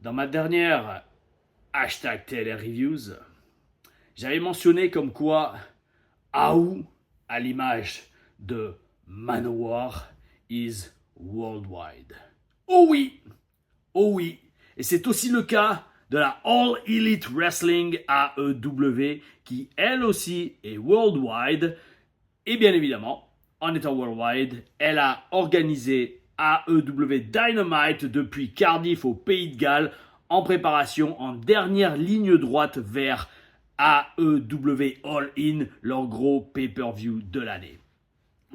Dans ma dernière hashtag Tele Reviews, j'avais mentionné comme quoi AOU, à l'image de Manowar, is worldwide. Oh oui, oh oui, et c'est aussi le cas de la All Elite Wrestling AEW qui elle aussi est worldwide. Et bien évidemment, en étant worldwide, elle a organisé AEW Dynamite depuis Cardiff au Pays de Galles en préparation en dernière ligne droite vers AEW All In, leur gros pay-per-view de l'année.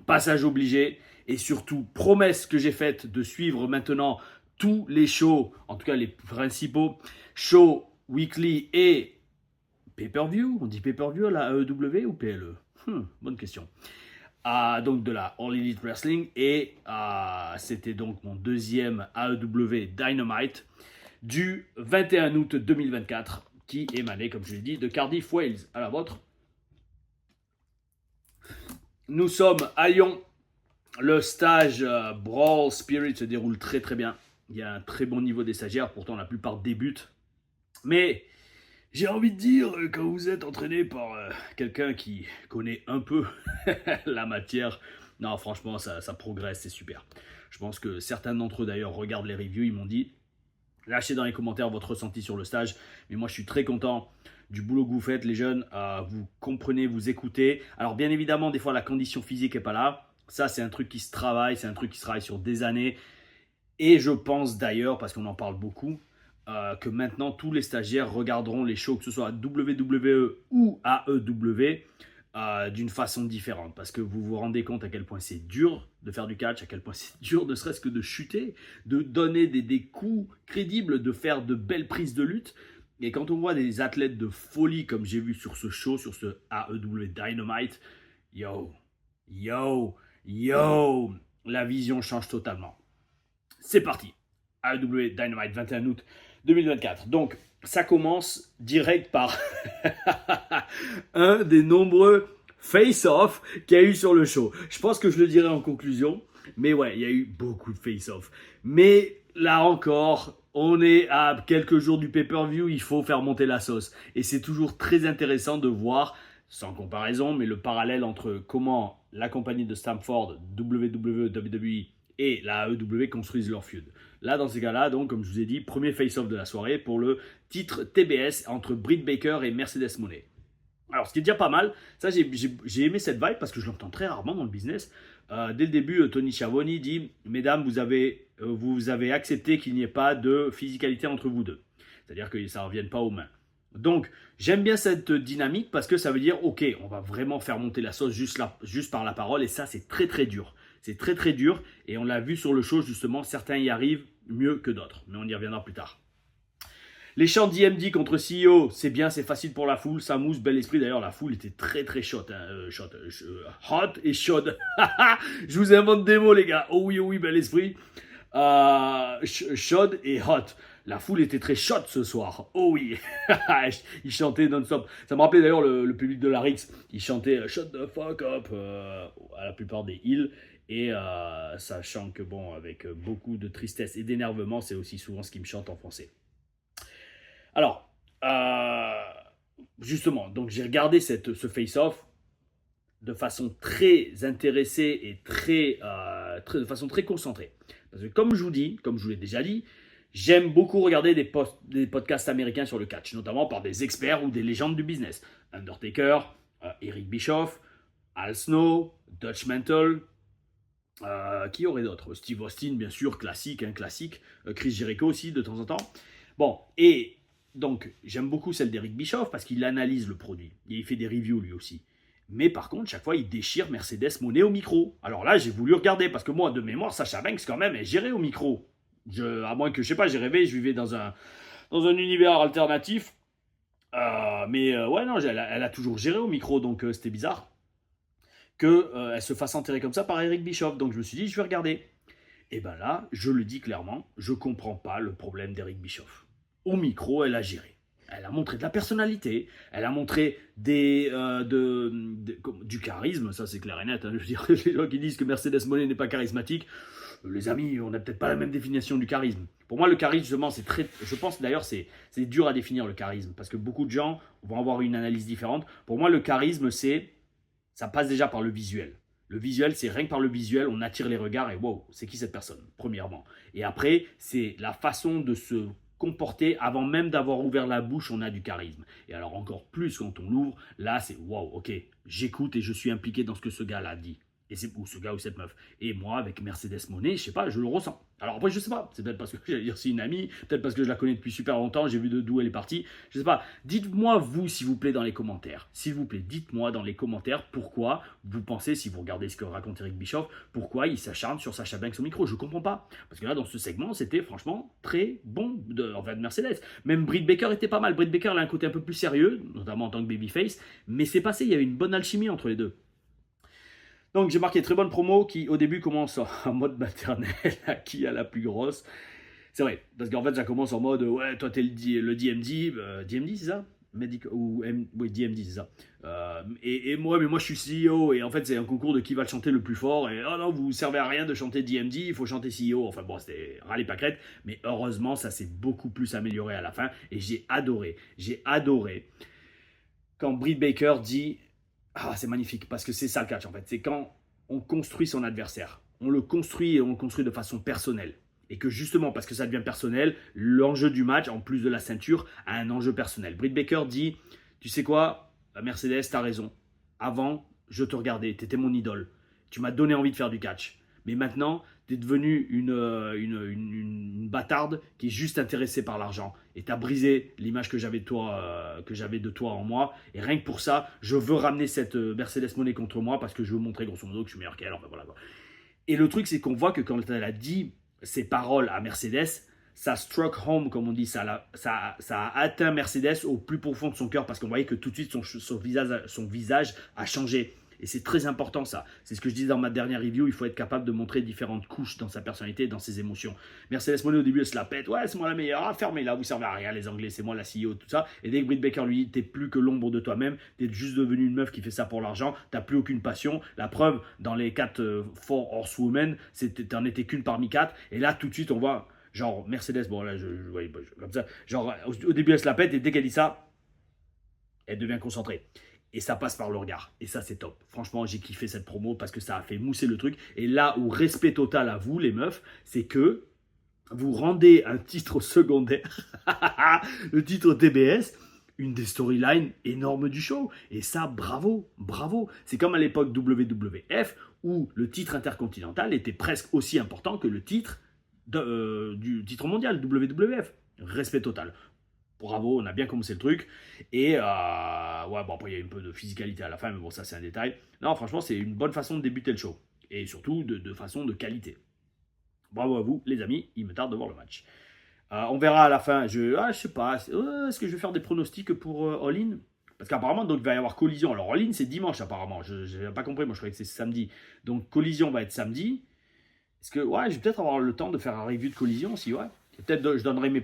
Passage obligé et surtout promesse que j'ai faite de suivre maintenant tous les shows, en tout cas les principaux shows weekly et pay-per-view. On dit pay-per-view à la AEW ou PLE? Bonne question. Donc de la All Elite Wrestling et c'était donc mon deuxième AEW Dynamite du 21 août 2024 qui émanait, comme je l'ai dit, de Cardiff, Wales. À la vôtre. Nous sommes à Lyon. Le stage Brawl Spirit se déroule très très bien. Il y a un très bon niveau des stagiaires, pourtant la plupart débutent. Mais j'ai envie de dire, quand vous êtes entraîné par quelqu'un qui connaît un peu la matière, non franchement ça progresse, c'est super. Je pense que certains d'entre eux d'ailleurs regardent les reviews, ils m'ont dit, lâchez dans les commentaires votre ressenti sur le stage. Mais moi je suis très content du boulot que vous faites les jeunes, vous comprenez, vous écoutez. Alors bien évidemment des fois la condition physique n'est pas là, ça c'est un truc qui se travaille, c'est un truc qui se travaille sur des années. Et je pense d'ailleurs, parce qu'on en parle beaucoup, que maintenant tous les stagiaires regarderont les shows, que ce soit à WWE ou à AEW, d'une façon différente. Parce que vous vous rendez compte à quel point c'est dur de faire du catch, à quel point c'est dur ne serait-ce que de chuter, de donner des coups crédibles, de faire de belles prises de lutte. Et quand on voit des athlètes de folie comme j'ai vu sur ce show, sur ce AEW Dynamite, yo, yo, yo, la vision change totalement. C'est parti. AEW Dynamite 21 août 2024. Donc, ça commence direct par un des nombreux face-off qu'il y a eu sur le show. Je pense que je le dirai en conclusion. Mais ouais, il y a eu beaucoup de face-off. Mais là encore, on est à quelques jours du pay-per-view, il faut faire monter la sauce. Et c'est toujours très intéressant de voir, sans comparaison, mais le parallèle entre comment la compagnie de Stamford, WWE, WWE et la AEW construisent leur feud. Là, dans ces cas-là, donc, comme je vous ai dit, premier face-off de la soirée pour le titre TBS entre Britt Baker et Mercedes Moné. Alors, ce qui est déjà pas mal, ça j'ai aimé cette vibe parce que je l'entends très rarement dans le business. Dès le début, Tony Schiavone dit « Mesdames, vous avez accepté qu'il n'y ait pas de physicalité entre vous deux. » C'est-à-dire que ça ne revienne pas aux mains. Donc, j'aime bien cette dynamique parce que ça veut dire « Ok, on va vraiment faire monter la sauce juste par la parole. » Et ça, c'est très très dur. C'est très très dur et on l'a vu sur le show justement, certains y arrivent mieux que d'autres. Mais on y reviendra plus tard. Les chants d'IMD contre CEO, c'est bien, c'est facile pour la foule, ça mousse, bel esprit. D'ailleurs, la foule était très très hot et chaude. Je vous invente des mots, les gars. Oh oui, bel esprit. Chaude et hot. La foule était très chaude ce soir. Oh oui. Ils chantaient non-stop. Ça me rappelait d'ailleurs le public de la Rix. Ils chantaient Shut the fuck up à la plupart des îles. Et sachant que bon, avec beaucoup de tristesse et d'énervement, c'est aussi souvent ce qu'ils me chantent en français. Alors, justement, donc j'ai regardé ce face-off de façon très intéressée et de façon très concentrée. Parce que comme je vous l'ai déjà dit, j'aime beaucoup regarder des podcasts américains sur le catch, notamment par des experts ou des légendes du business. Undertaker, Eric Bischoff, Al Snow, Dutch Mantle, qui aurait d'autres? Steve Austin, bien sûr, classique. Chris Jericho aussi, de temps en temps. Bon, et donc, j'aime beaucoup celle d'Eric Bischoff parce qu'il analyse le produit. Et il fait des reviews lui aussi. Mais par contre, chaque fois, il déchire Mercedes Moné au micro. Alors là, j'ai voulu regarder parce que moi, de mémoire, Sasha Banks, quand même, est gérée au micro. À moins que, je sais pas, j'ai rêvé, je vivais dans un univers alternatif. Ouais, non, elle a toujours géré au micro, donc c'était bizarre qu'elle se fasse enterrer comme ça par Eric Bischoff. Donc je me suis dit, je vais regarder. Et ben là, je le dis clairement, je comprends pas le problème d'Eric Bischoff. Au micro, elle a géré. Elle a montré de la personnalité, elle a montré du charisme, ça c'est clair et net. Hein. Je veux dire, les gens qui disent que Mercedes Moné n'est pas charismatique, les amis, on n'a peut-être pas la même définition du charisme. Pour moi, le charisme, justement, c'est très. Je pense d'ailleurs, c'est dur à définir le charisme, parce que beaucoup de gens vont avoir une analyse différente. Pour moi, le charisme, ça passe déjà par le visuel. Le visuel, c'est rien que par le visuel, on attire les regards et wow, c'est qui cette personne, premièrement. Et après, c'est la façon de se comporter avant même d'avoir ouvert la bouche, on a du charisme. Et alors encore plus quand on l'ouvre, là c'est wow, ok, j'écoute et je suis impliqué dans ce que ce gars-là dit. Ou ce gars ou cette meuf. Et moi, avec Mercedes Moné, je sais pas, je le ressens. Alors après, je sais pas, c'est peut-être parce que j'allais dire c'est une amie, peut-être parce que je la connais depuis super longtemps, j'ai vu d'où elle est partie, je sais pas. Dites-moi vous, s'il vous plaît, dans les commentaires. S'il vous plaît, dites-moi dans les commentaires pourquoi vous pensez, si vous regardez ce que raconte Eric Bischoff, pourquoi il s'acharne sur Sasha Banks au micro. Je comprends pas. Parce que là, dans ce segment, c'était franchement très bon de Mercedes. Même Britt Baker était pas mal. Britt Baker, elle a un côté un peu plus sérieux, notamment en tant que babyface, mais c'est passé, il y avait une bonne alchimie entre les deux. Donc j'ai marqué très bonne promo qui au début commence en mode maternel, à qui a la plus grosse. C'est vrai, parce qu'en fait ça commence en mode ouais toi t'es le DMD, DMD c'est ça oui DMD c'est ça. Et moi mais moi je suis CEO et en fait c'est un concours de qui va le chanter le plus fort et oh non vous servez à rien de chanter DMD, il faut chanter CEO. Enfin bon c'était râler pas crête, mais heureusement ça s'est beaucoup plus amélioré à la fin et j'ai adoré quand Britt Baker dit ah, c'est magnifique, parce que c'est ça le catch en fait. C'est quand on construit son adversaire. On le construit et on le construit de façon personnelle. Et que justement, parce que ça devient personnel, l'enjeu du match, en plus de la ceinture, a un enjeu personnel. Britt Baker dit, tu sais quoi, Mercedes, t'as raison. Avant, je te regardais, t'étais mon idole. Tu m'as donné envie de faire du catch. Mais maintenant, tu es devenue une bâtarde qui est juste intéressée par l'argent. Et tu as brisé l'image que j'avais de toi en moi. Et rien que pour ça, je veux ramener cette Mercedes Moné contre moi parce que je veux montrer grosso modo que je suis meilleur qu'elle. Enfin, voilà. Et le truc, c'est qu'on voit que quand elle a dit ces paroles à Mercedes, ça struck home, comme on dit, ça a atteint Mercedes au plus profond de son cœur parce qu'on voyait que tout de suite son visage a changé. Et c'est très important ça. C'est ce que je disais dans ma dernière review, il faut être capable de montrer différentes couches dans sa personnalité, dans ses émotions. Mercedes Moné au début elle se la pète, ouais c'est moi la meilleure, ah fermez là, vous servez à rien les Anglais, c'est moi la CEO, tout ça. Et dès que Britt Baker lui dit, t'es plus que l'ombre de toi-même, t'es juste devenu une meuf qui fait ça pour l'argent, t'as plus aucune passion. La preuve, dans les 4 Four Horsewomen, t'en étais qu'une parmi 4. Et là tout de suite on voit, genre Mercedes, bon là je voyais comme ça, genre au début elle se la pète et dès qu'elle dit ça, elle devient concentrée. Et ça passe par le regard. Et ça, c'est top. Franchement, j'ai kiffé cette promo parce que ça a fait mousser le truc. Et là où respect total à vous, les meufs, c'est que vous rendez un titre secondaire, le titre TBS, une des storylines énormes du show. Et ça, bravo, bravo. C'est comme à l'époque WWF où le titre intercontinental était presque aussi important que le titre du titre mondial, WWF. Respect total. Bravo, on a bien commencé le truc. Et ouais, bon, après, il y a un peu de physicalité à la fin, mais bon, ça, c'est un détail. Non, franchement, c'est une bonne façon de débuter le show. Et surtout, de façon de qualité. Bravo à vous, les amis. Il me tarde de voir le match. On verra à la fin. Je sais pas. Est-ce que je vais faire des pronostics pour All-In? Parce qu'apparemment, donc, il va y avoir collision. Alors, All-In, c'est dimanche, apparemment. Je n'avais pas compris. Moi, je croyais que c'est samedi. Donc, collision va être samedi. Est-ce que, ouais, je vais peut-être avoir le temps de faire un review de collision aussi, ouais. Peut-être je donnerai mes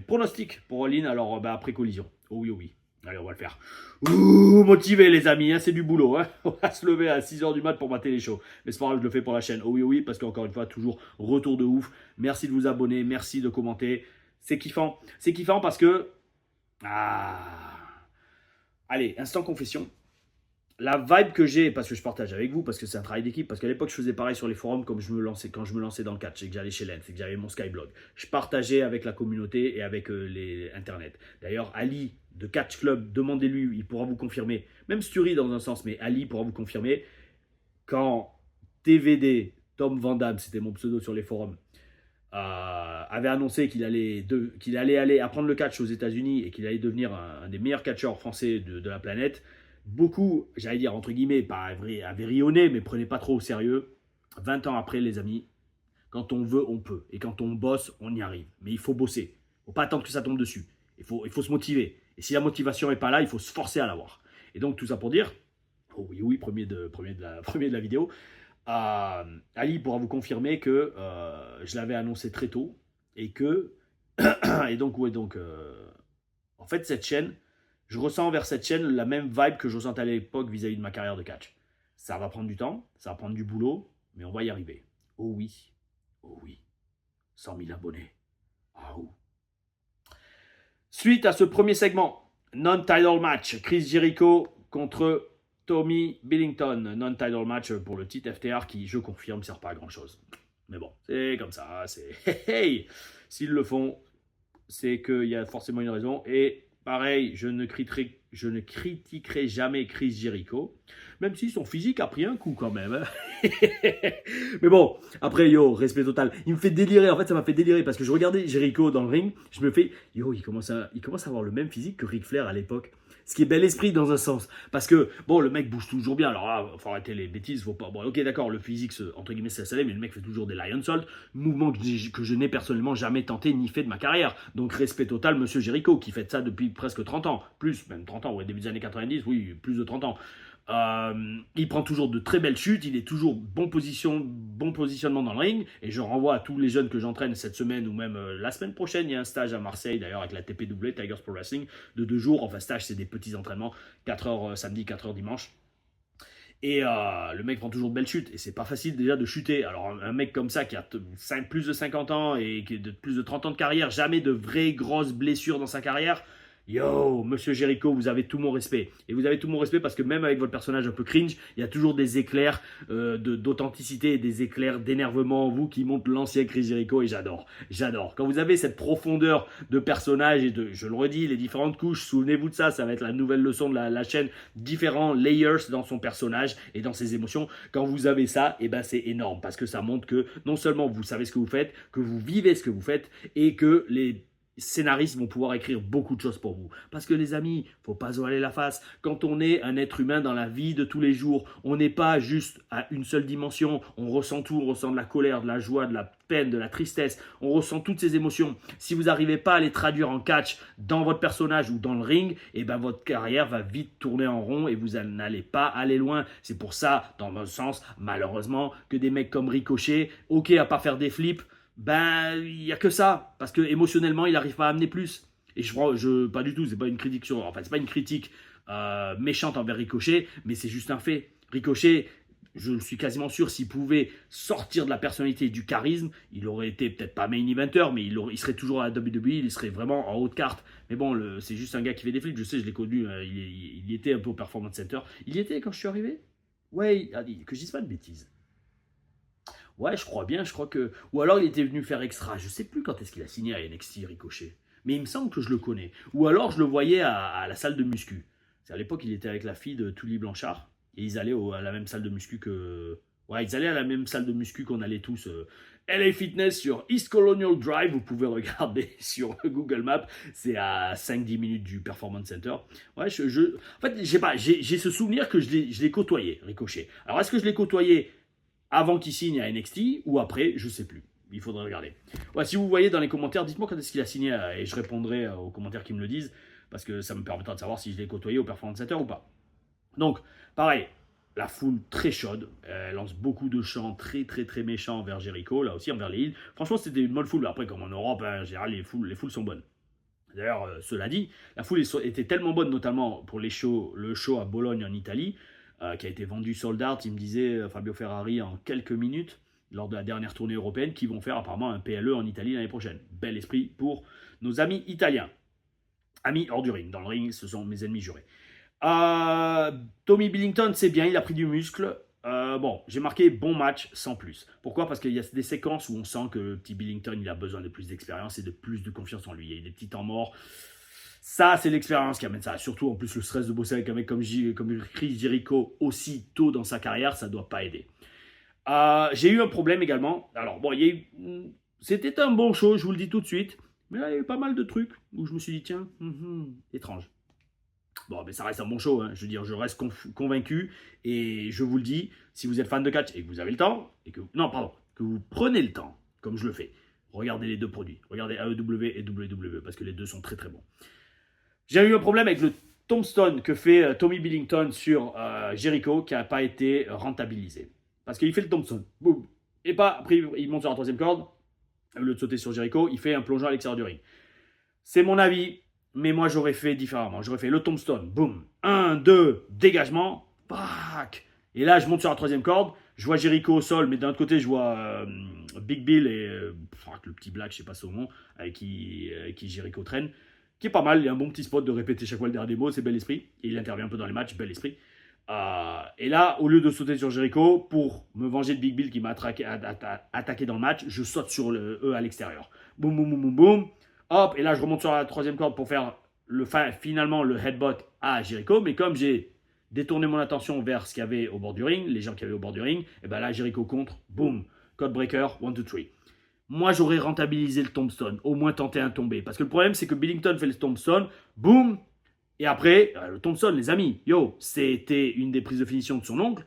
pronostics pour All-In alors après collision. Oh oui, oh oui. Allez, on va le faire. Ouh, motivé les amis, hein, c'est du boulot. Hein. On va se lever à 6h du mat pour mater les shows. Mais c'est pas grave, je le fais pour la chaîne. Oh oui, oh oui, parce qu'encore une fois, toujours retour de ouf. Merci de vous abonner, merci de commenter. C'est kiffant. C'est kiffant parce que... Allez, instant confession. La vibe que j'ai, parce que je partage avec vous, parce que c'est un travail d'équipe, parce qu'à l'époque je faisais pareil sur les forums quand je me lançais dans le catch, c'est que j'allais chez Lens, c'est que j'avais mon Skyblog. Je partageais avec la communauté et avec les internet. D'ailleurs, Ali de Catch Club, demandez-lui, il pourra vous confirmer, même Sturi dans un sens, mais Ali pourra vous confirmer, quand TVD, Tom Van Damme, c'était mon pseudo sur les forums, avait annoncé qu'il allait aller apprendre le catch aux États-Unis et qu'il allait devenir un des meilleurs catcheurs français de la planète. Beaucoup, j'allais dire entre guillemets, pas avaient rionné, mais prenez pas trop au sérieux. 20 ans après, les amis, quand on veut, on peut. Et quand on bosse, on y arrive. Mais il faut bosser. Il ne faut pas attendre que ça tombe dessus. Il faut se motiver. Et si la motivation n'est pas là, il faut se forcer à l'avoir. Et donc, tout ça pour dire, oh oui, oui, premier de la vidéo, Ali pourra vous confirmer que je l'avais annoncé très tôt et que Et donc, en fait, cette chaîne, je ressens vers cette chaîne la même vibe que je ressentais à l'époque vis-à-vis de ma carrière de catch. Ça va prendre du temps, ça va prendre du boulot, mais on va y arriver. Oh oui, oh oui, 100 000 abonnés. Ah ouh. Suite à ce premier segment, non-title match, Chris Jericho contre Tommy Billington. Non-title match pour le titre FTR qui, je confirme, ne sert pas à grand-chose. Mais bon, c'est comme ça, c'est... Hey, s'ils le font, c'est qu'il y a forcément une raison. Et pareil, je ne critiquerai jamais Chris Jericho, même si son physique a pris un coup quand même. Hein. Mais bon, après, respect total. Il me fait délirer, en fait, ça m'a fait délirer parce que je regardais Jericho dans le ring, je me fais, il commence à avoir le même physique que Ric Flair à l'époque. Ce qui est bel esprit dans un sens. Parce que, bon, le mec bouge toujours bien. Alors là, faut arrêter les bêtises. Faut pas... Bon, ok, d'accord, le physique, entre guillemets, c'est salé, mais le mec fait toujours des lion salt. Mouvement que je n'ai personnellement jamais tenté ni fait de ma carrière. Donc, respect total, monsieur Jericho, qui fait ça depuis presque 30 ans. Plus, même 30 ans, ouais, début des années 90, oui, plus de 30 ans. Il prend toujours de très belles chutes, il est toujours bon positionnement dans le ring, et je renvoie à tous les jeunes que j'entraîne cette semaine ou même la semaine prochaine. Il y a un stage à Marseille d'ailleurs avec la TPW, Tigers Pro Wrestling, de 2 jours. Enfin, stage, c'est des petits entraînements, 4 heures samedi, 4 heures dimanche. Et le mec prend toujours de belles chutes. Et c'est pas facile déjà de chuter. Alors un mec comme ça qui a plus de 50 ans et qui a plus de 30 ans de carrière, jamais de vraies grosses blessures dans sa carrière. Yo, monsieur Jericho, vous avez tout mon respect. Et vous avez tout mon respect parce que même avec votre personnage un peu cringe, il y a toujours des éclairs d'authenticité et des éclairs d'énervement en vous qui montrent l'ancien Chris Jericho et j'adore. J'adore. Quand vous avez cette profondeur de personnage et je le redis, les différentes couches, souvenez-vous de ça, ça va être la nouvelle leçon de la chaîne, différents layers dans son personnage et dans ses émotions. Quand vous avez ça, et ben c'est énorme parce que ça montre que non seulement vous savez ce que vous faites, que vous vivez ce que vous faites et que les scénaristes vont pouvoir écrire beaucoup de choses pour vous. Parce que les amis, faut pas se voiler la face. Quand on est un être humain dans la vie de tous les jours, on n'est pas juste à une seule dimension. On ressent tout, on ressent de la colère, de la joie, de la peine, de la tristesse. On ressent toutes ces émotions. Si vous n'arrivez pas à les traduire en catch dans votre personnage ou dans le ring, et ben votre carrière va vite tourner en rond et vous n'allez pas aller loin. C'est pour ça, dans un sens, malheureusement, que des mecs comme Ricochet, ok à pas faire des flips, ben il n'y a que ça, parce que émotionnellement il n'arrive pas à amener plus. Et pas du tout, c'est pas une critique c'est pas une critique méchante envers Ricochet, mais c'est juste un fait. Ricochet, je suis quasiment sûr, s'il pouvait sortir de la personnalité et du charisme, il aurait été peut-être pas main eventer, mais il serait toujours à la WWE, il serait vraiment en haut de carte. Mais bon, c'est juste un gars qui fait des flips, je sais, je l'ai connu, il y était un peu au Performance Center. Il y était quand je suis arrivé. Ouais, que je dise pas de bêtises. Ouais, je crois bien, je crois que... Ou alors il était venu faire extra, je sais plus quand est-ce qu'il a signé à NXT Ricochet. Mais il me semble que je le connais. Ou alors je le voyais à la salle de muscu. C'est à l'époque, il était avec la fille de Tully Blanchard. Et ils allaient à la même salle de muscu que... Ouais, ils allaient à la même salle de muscu qu'on allait tous. LA Fitness sur East Colonial Drive, vous pouvez regarder sur Google Maps. C'est à 5-10 minutes du Performance Center. Ouais, en fait, j'ai ce souvenir que je l'ai côtoyé, Ricochet. Alors, est-ce que je l'ai côtoyé avant qu'il signe à NXT ou après, je sais plus. Il faudrait regarder. Ouais, si vous voyez dans les commentaires, dites-moi quand est-ce qu'il a signé et je répondrai aux commentaires qui me le disent parce que ça me permettra de savoir si je l'ai côtoyé au Performance Center ou pas. Donc, pareil, la foule très chaude. Elle lance beaucoup de chants très très très méchants envers Jericho, là aussi envers les Hills. Franchement, c'était une bonne foule. Après, comme en Europe, en général, les foules sont bonnes. D'ailleurs, cela dit, la foule était tellement bonne, notamment pour le show à Bologne en Italie, qui a été vendu sold out, il me disait Fabio Ferrari en quelques minutes, lors de la dernière tournée européenne, qui vont faire apparemment un PLE en Italie l'année prochaine. Bel esprit pour nos amis italiens. Amis hors du ring. Dans le ring, ce sont mes ennemis jurés. Tommy Billington, c'est bien, il a pris du muscle. Bon, j'ai marqué bon match sans plus. Pourquoi? Parce qu'il y a des séquences où on sent que le petit Billington, il a besoin de plus d'expérience et de plus de confiance en lui. Il y a des petits temps morts. Ça, c'est l'expérience qui amène ça. Surtout, en plus, le stress de bosser avec un mec comme Chris Jericho aussi tôt dans sa carrière, ça ne doit pas aider. J'ai eu un problème également. Alors, bon, c'était un bon show, je vous le dis tout de suite. Mais là, il y a eu pas mal de trucs où je me suis dit, tiens, étrange. Bon, mais ça reste un bon show. Hein. Je veux dire, je reste convaincu. Et je vous le dis, si vous êtes fan de catch et que vous avez le temps, que vous prenez le temps, comme je le fais, regardez les deux produits. Regardez AEW et WWE, parce que les deux sont très très bons. J'ai eu un problème avec le tombstone que fait Tommy Billington sur Jericho qui n'a pas été rentabilisé. Parce qu'il fait le tombstone. Boum. Et pas, après, il monte sur la troisième corde. au lieu de sauter sur Jericho, il fait un plongeon à l'extérieur du ring. C'est mon avis, mais moi j'aurais fait différemment. J'aurais fait le tombstone, boum, 1, 2, dégagement, bac. Et là je monte sur la troisième corde, je vois Jericho au sol, mais d'un autre côté je vois Big Bill et le petit Black, je sais pas son nom, avec qui Jericho traîne, qui est pas mal. Il y a un bon petit spot de répéter chaque fois le dernier mot, c'est bel esprit. Et il intervient un peu dans les matchs, bel esprit. Et là, au lieu de sauter sur Jericho, pour me venger de Big Bill qui m'a attaqué dans le match, je saute sur le E à l'extérieur. Boum, boum, boum, boum, boum. Hop, et là je remonte sur la troisième corde pour faire finalement le headbutt à Jericho. Mais comme j'ai détourné mon attention vers ce qu'il y avait au bord du ring, les gens qui avaient au bord du ring, et ben là Jericho contre, boum, code breaker, 1, 2, 3. Moi j'aurais rentabilisé le tombstone, au moins tenter un tombé. Parce que le problème c'est que Billington fait le tombstone, boum, et après, le tombstone, les amis, yo, c'était une des prises de finition de son oncle,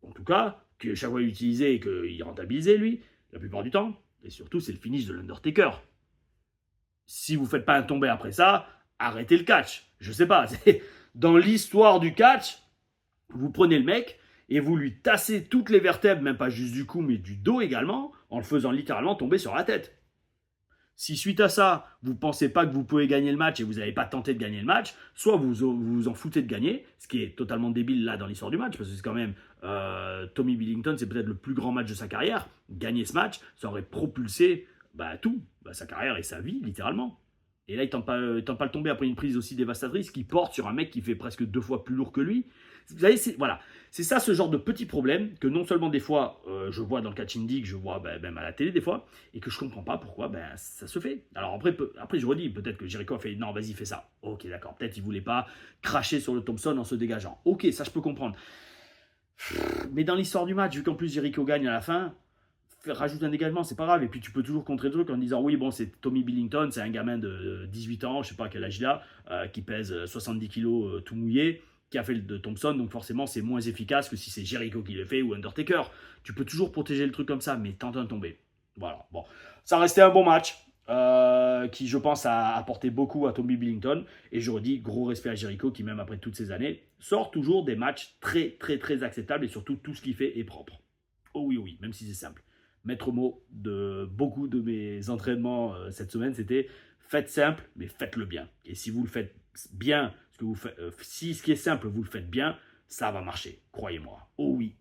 en tout cas, que chaque fois il utilisait et qu'il rentabilisait lui, la plupart du temps. Et surtout, c'est le finish de l'Undertaker. Si vous ne faites pas un tombé après ça, arrêtez le catch. Je sais pas, dans l'histoire du catch, vous prenez le mec et vous lui tassez toutes les vertèbres, même pas juste du cou, mais du dos également, en le faisant littéralement tomber sur la tête. Si suite à ça, vous ne pensez pas que vous pouvez gagner le match et vous n'avez pas tenté de gagner le match, soit vous vous en foutez de gagner, ce qui est totalement débile là dans l'histoire du match, parce que c'est quand même Tommy Billington, c'est peut-être le plus grand match de sa carrière. Gagner ce match, ça aurait propulsé tout, sa carrière et sa vie, littéralement. Et là, il ne tente pas le tomber après une prise aussi dévastatrice qui porte sur un mec qui fait presque 2 fois plus lourd que lui. Vous savez, c'est ça ce genre de petits problèmes que non seulement des fois je vois dans le catch indie, que je vois même à la télé des fois, et que je comprends pas pourquoi ça se fait. Alors après je redis, peut-être que Jericho a fait non, vas-y, fais ça. Ok, d'accord, peut-être il voulait pas cracher sur le Thompson en se dégageant. Ok, ça je peux comprendre. Mais dans l'histoire du match, vu qu'en plus Jericho gagne à la fin, rajoute un dégagement, c'est pas grave. Et puis tu peux toujours contrer le truc en disant oui, bon, c'est Tommy Billington, c'est un gamin de 18 ans, je sais pas quel âge il a, qui pèse 70 kilos tout mouillé, qui a fait le de Thompson, donc forcément c'est moins efficace que si c'est Jericho qui le fait ou Undertaker. Tu peux toujours protéger le truc comme ça, mais tente un tombé. Voilà, bon. Ça restait un bon match. Qui je pense a apporté beaucoup à Tommy Billington, et je redis gros respect à Jericho qui même après toutes ces années sort toujours des matchs très très très acceptables, et surtout tout ce qu'il fait est propre. Oh oui, oui, même si c'est simple. Maître mot de beaucoup de mes entraînements cette semaine, c'était faites simple, mais faites-le bien. Et si vous le faites bien, si ce qui est simple, vous le faites bien, ça va marcher, croyez-moi. Oh oui,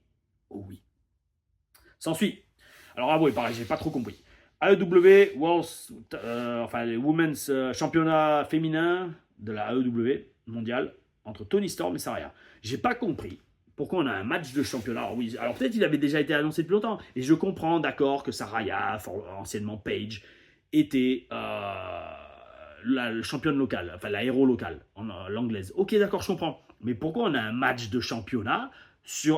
oh oui. S'ensuit. Alors oui, pareil, j'ai pas trop compris. AEW les Women's Championnat féminin de la AEW mondiale entre Toni Storm et Saraya. J'ai pas compris pourquoi on a un match de championnat. Alors oui, alors peut-être il avait déjà été annoncé depuis longtemps. Et je comprends, d'accord, que Saraya, anciennement Paige, était la championne locale, enfin la héros locale, l'anglaise. Ok, d'accord, je comprends. Mais pourquoi on a un match de championnat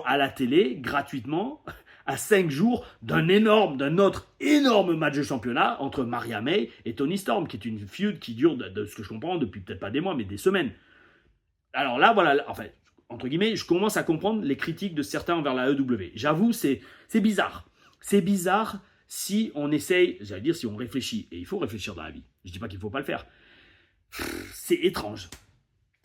à la télé, gratuitement, à 5 jours d'un autre énorme match de championnat entre Maria May et Toni Storm, qui est une feud qui dure, de ce que je comprends, depuis peut-être pas des mois, mais des semaines. Alors là, voilà, enfin, entre guillemets, je commence à comprendre les critiques de certains envers la AEW. J'avoue, c'est bizarre. C'est bizarre si on essaye, j'allais dire si on réfléchit, et il faut réfléchir dans la vie. Je dis pas qu'il faut pas le faire. C'est étrange.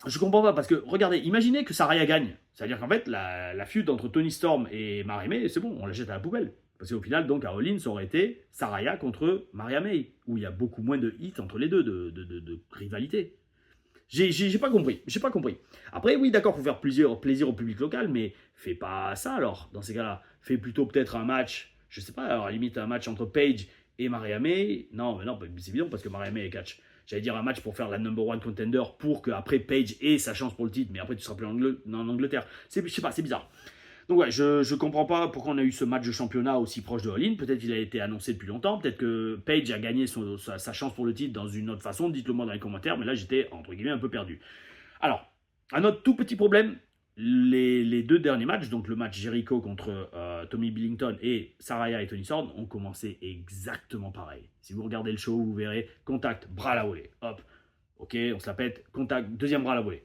Je comprends pas, parce que, regardez, imaginez que Saraya gagne. C'est-à-dire qu'en fait, la feud entre Toni Storm et Maria May, c'est bon, on la jette à la poubelle. Parce qu'au final, donc, à All In, ça aurait été Saraya contre Maria May, où il y a beaucoup moins de hits entre les deux, de rivalité. J'ai pas compris. Après, oui, d'accord, faut faire plaisir au public local, mais fais pas ça alors, dans ces cas-là. Fais plutôt peut-être un match, je sais pas, alors à la limite un match entre Paige et Maria May. Non, mais non, c'est évident parce que Maria May est catch. J'allais dire un match pour faire la number one contender pour qu'après Paige ait sa chance pour le titre, mais après tu seras plus en Angleterre. Je sais pas, c'est bizarre. Donc ouais, je comprends pas pourquoi on a eu ce match de championnat aussi proche de All In. Peut-être qu'il a été annoncé depuis longtemps. Peut-être que Paige a gagné sa chance pour le titre dans une autre façon. Dites-le moi dans les commentaires. Mais là, j'étais, entre guillemets, un peu perdu. Alors, un autre tout petit problème. Les 2 derniers matchs, donc le match Jericho contre Tommy Billington et Saraya et Toni Storm, ont commencé exactement pareil. Si vous regardez le show, vous verrez contact, bras à la volée. Hop, ok, on se la pète. Contact, deuxième bras à la volée.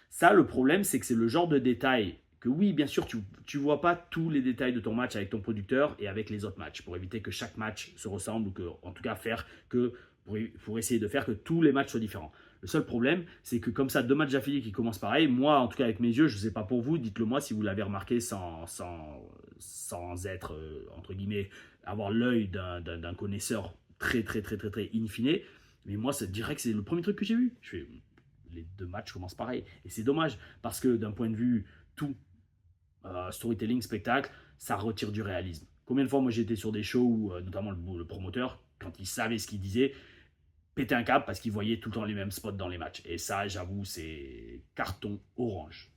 Ça, le problème, c'est que c'est le genre de détail que oui, bien sûr, tu vois pas tous les détails de ton match avec ton producteur et avec les autres matchs, pour éviter que chaque match se ressemble, ou que, en tout cas, pour essayer de faire que tous les matchs soient différents. Le seul problème, c'est que comme ça, 2 matchs d'affilée qui commencent pareil, moi, en tout cas avec mes yeux, je ne sais pas pour vous, dites-le moi si vous l'avez remarqué sans être, entre guillemets, avoir l'œil d'un connaisseur très in fine. Mais moi, ça dirait que c'est le premier truc que j'ai vu. Je fais, les 2 matchs commencent pareil. Et c'est dommage, parce que d'un point de vue tout, storytelling, spectacle, ça retire du réalisme. Combien de fois, moi, j'étais sur des shows où, notamment le promoteur, quand il savait ce qu'il disait, pétait un câble parce qu'il voyait tout le temps les mêmes spots dans les matchs. Et ça, j'avoue, c'est carton orange.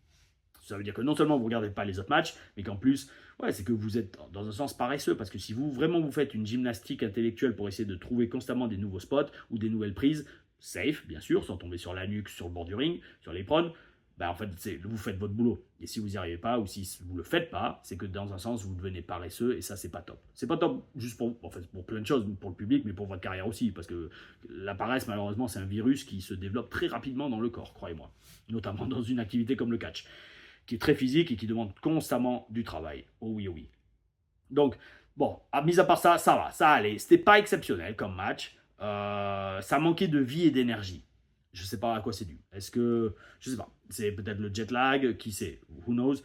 Ça veut dire que non seulement vous ne regardez pas les autres matchs, mais qu'en plus, ouais, c'est que vous êtes dans un sens paresseux. Parce que si vous vraiment vous faites une gymnastique intellectuelle pour essayer de trouver constamment des nouveaux spots ou des nouvelles prises, safe, bien sûr, sans tomber sur la nuque, sur le bord du ring, sur l'éperon, ben en fait, vous faites votre boulot. Et si vous n'y arrivez pas, ou si vous ne le faites pas, c'est que dans un sens, vous devenez paresseux, et ça, c'est pas top. C'est pas top juste pour plein de choses, pour le public, mais pour votre carrière aussi, parce que la paresse, malheureusement, c'est un virus qui se développe très rapidement dans le corps, croyez-moi. Notamment dans une activité comme le catch, qui est très physique et qui demande constamment du travail. Oh oui, oh oui. Donc, bon, mis à part ça, ça va, ça allait. C'était pas exceptionnel comme match. Ça manquait de vie et d'énergie. Je sais pas à quoi c'est dû. Est-ce que, je sais pas, c'est peut-être le jet lag, qui sait, who knows.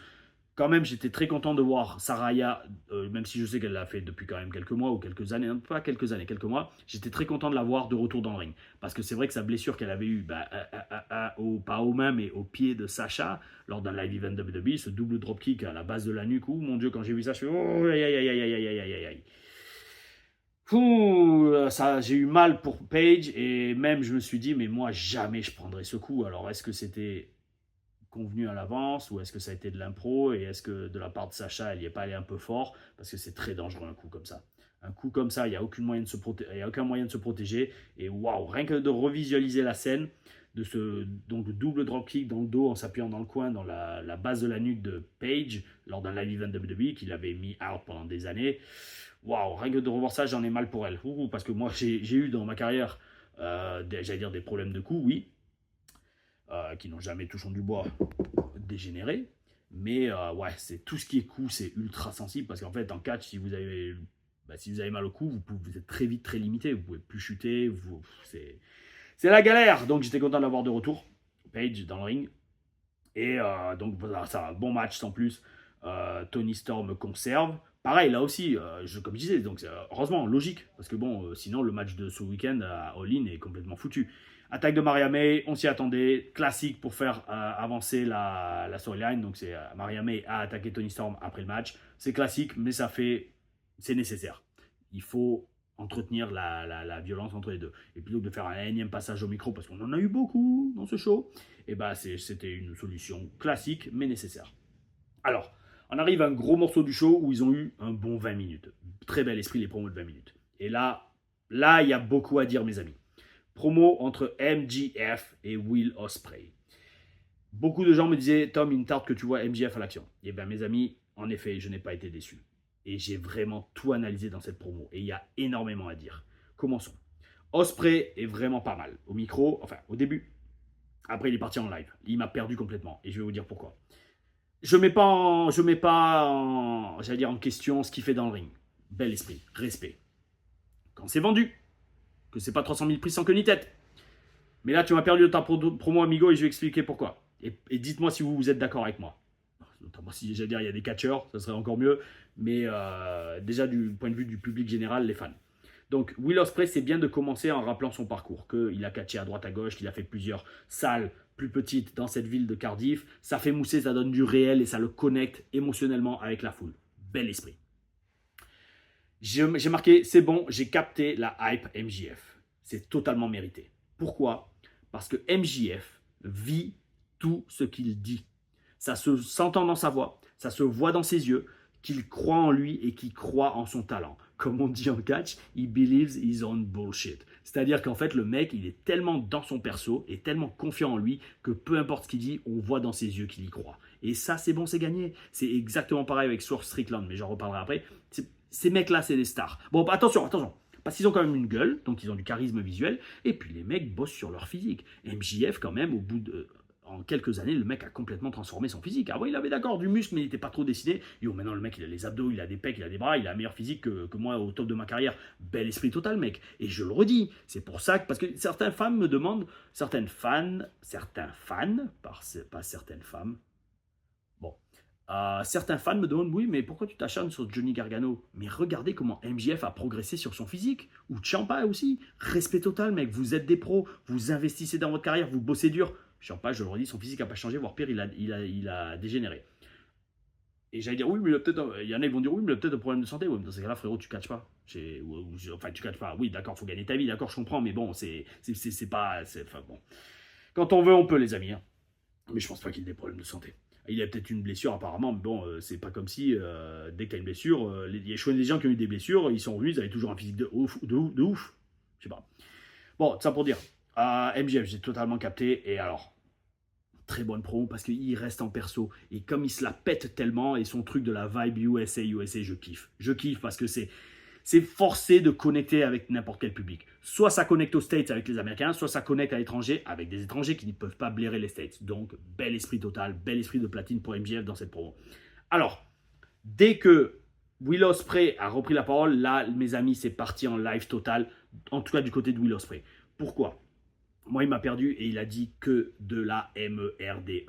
Quand même, j'étais très content de voir Saraya, même si je sais qu'elle l'a fait depuis quand même quelques mois ou quelques années, pas quelques années, quelques mois, j'étais très content de la voir de retour dans le ring. Parce que c'est vrai que sa blessure qu'elle avait eue, pas aux mains, mais au pied de Sacha, lors d'un live event WWE, ce double dropkick à la base de la nuque, oh mon Dieu, quand j'ai vu ça, je fais oh, aïe, aïe, aïe, aïe, aïe, aïe, aïe, aïe. Ça, j'ai eu mal pour Paige et même je me suis dit, mais moi jamais je prendrais ce coup. Alors est-ce que c'était convenu à l'avance ou est-ce que ça a été de l'impro et est-ce que de la part de Sacha elle n'y est pas allé un peu fort parce que c'est très dangereux un coup comme ça. Un coup comme ça, il n'y a aucun moyen de se protéger et waouh, rien que de revisualiser la scène de ce donc double dropkick dans le dos en s'appuyant dans le coin dans la base de la nuque de Paige lors d'un live event WWE qu'il avait mis out pendant des années. Waouh, rien que de revoir ça, j'en ai mal pour elle. Parce que moi, j'ai eu dans ma carrière, j'allais dire des problèmes de coups, oui, qui n'ont jamais, touchant du bois, dégénéré. Mais ouais, c'est tout ce qui est cou, c'est ultra sensible. Parce qu'en fait, en catch, si vous avez mal au cou, vous êtes très vite très limité. Vous pouvez plus chuter. C'est la galère. Donc j'étais content d'avoir de retour Paige dans le ring. Et donc voilà, ça va, bon match sans plus. Tony Storm conserve. Pareil, là aussi, comme je disais, donc heureusement, logique, parce que bon, sinon le match de ce week-end à All-In est complètement foutu. Attaque de Maria May, on s'y attendait, classique pour faire avancer la storyline, donc c'est Maria May a attaqué Tony Storm après le match. C'est classique, mais c'est nécessaire. Il faut entretenir la violence entre les deux. Et plutôt que de faire un énième passage au micro, parce qu'on en a eu beaucoup dans ce show, et ben c'était une solution classique, mais nécessaire. Alors, on arrive à un gros morceau du show où ils ont eu un bon 20 minutes. Très bel esprit, les promos de 20 minutes. Et là, il y a beaucoup à dire, mes amis. Promo entre MJF et Will Ospreay. Beaucoup de gens me disaient, Tom, il me tarde que tu vois MJF à l'action. Eh bien, mes amis, en effet, je n'ai pas été déçu. Et j'ai vraiment tout analysé dans cette promo. Et il y a énormément à dire. Commençons. Ospreay est vraiment pas mal. Au micro, enfin, au début. Après, il est parti en live. Il m'a perdu complètement. Et je vais vous dire pourquoi. Je mets pas en question ce qu'il fait dans le ring. Bel esprit, respect. Quand c'est vendu, que c'est pas 300 000 prix sans queue ni tête. Mais là, tu m'as perdu de ta promo, amigo, et je vais expliquer pourquoi. Et dites-moi si vous êtes d'accord avec moi. Notamment si, il y a des catcheurs, ça serait encore mieux. Mais déjà, du point de vue du public général, les fans. Donc, Will Ospreay, c'est bien de commencer en rappelant son parcours. Qu'il a catché à droite à gauche, qu'il a fait plusieurs salles plus petites dans cette ville de Cardiff. Ça fait mousser, ça donne du réel et ça le connecte émotionnellement avec la foule. Bel esprit. J'ai marqué, c'est bon, j'ai capté la hype MJF. C'est totalement mérité. Pourquoi? Parce que MJF vit tout ce qu'il dit. Ça se s'entend dans sa voix, ça se voit dans ses yeux, qu'il croit en lui et qu'il croit en son talent. Comme on dit en catch, he believes his own bullshit. C'est-à-dire qu'en fait, le mec, il est tellement dans son perso et tellement confiant en lui que peu importe ce qu'il dit, on voit dans ses yeux qu'il y croit. Et ça, c'est bon, c'est gagné. C'est exactement pareil avec Swerve Strickland, mais j'en reparlerai après. Ces mecs-là, c'est des stars. Bon, attention. Parce qu'ils ont quand même une gueule, donc ils ont du charisme visuel. Et puis les mecs bossent sur leur physique. MJF, quand même, en quelques années, le mec a complètement transformé son physique. Avant, il avait d'accord du muscle, mais il n'était pas trop dessiné. Yo, maintenant, le mec, il a les abdos, il a des pecs, il a des bras, il a un meilleur physique que moi au top de ma carrière. Bel esprit total, mec. Et je le redis, c'est pour ça que, parce que certaines femmes me demandent, certains fans, pas certaines femmes, bon, certains fans me demandent, oui, mais pourquoi tu t'acharnes sur Johnny Gargano? Mais regardez comment MJF a progressé sur son physique. Ou Ciampa aussi. Respect total, mec. Vous êtes des pros. Vous investissez dans votre carrière. Vous bossez dur. Ciampa, je le redis, son physique n'a pas changé. Voire pire, il a dégénéré. Et j'allais dire, oui, mais il y en a qui vont dire, oui, mais il a peut-être un problème de santé. Oui, mais dans ces cas-là, frérot, tu catches pas. Enfin, tu catches pas. Oui, d'accord, faut gagner ta vie. D'accord, je comprends. Mais bon, c'est pas. Enfin, bon. Quand on veut, on peut, les amis. Hein. Mais je pense pas qu'il ait des problèmes de santé. Il a peut-être une blessure apparemment, mais bon, c'est pas comme si dès que tu as une blessure, il y a des gens qui ont eu des blessures, ils sont revenus, ils avaient toujours un physique de ouf. Je sais pas. Bon, ça pour dire, MJF, j'ai totalement capté, et alors, très bonne promo parce qu'il reste en perso, et comme il se la pète tellement, et son truc de la vibe USA, je kiffe. Je kiffe parce que c'est forcé de connecter avec n'importe quel public. Soit ça connecte aux States avec les Américains, soit ça connecte à l'étranger avec des étrangers qui ne peuvent pas blairer les States. Donc, bel esprit total, bel esprit de platine pour MJF dans cette promo. Alors, dès que Will Ospreay a repris la parole, là, mes amis, c'est parti en live total, en tout cas du côté de Will Ospreay. Pourquoi? Moi, il m'a perdu et il a dit que de la MERDE.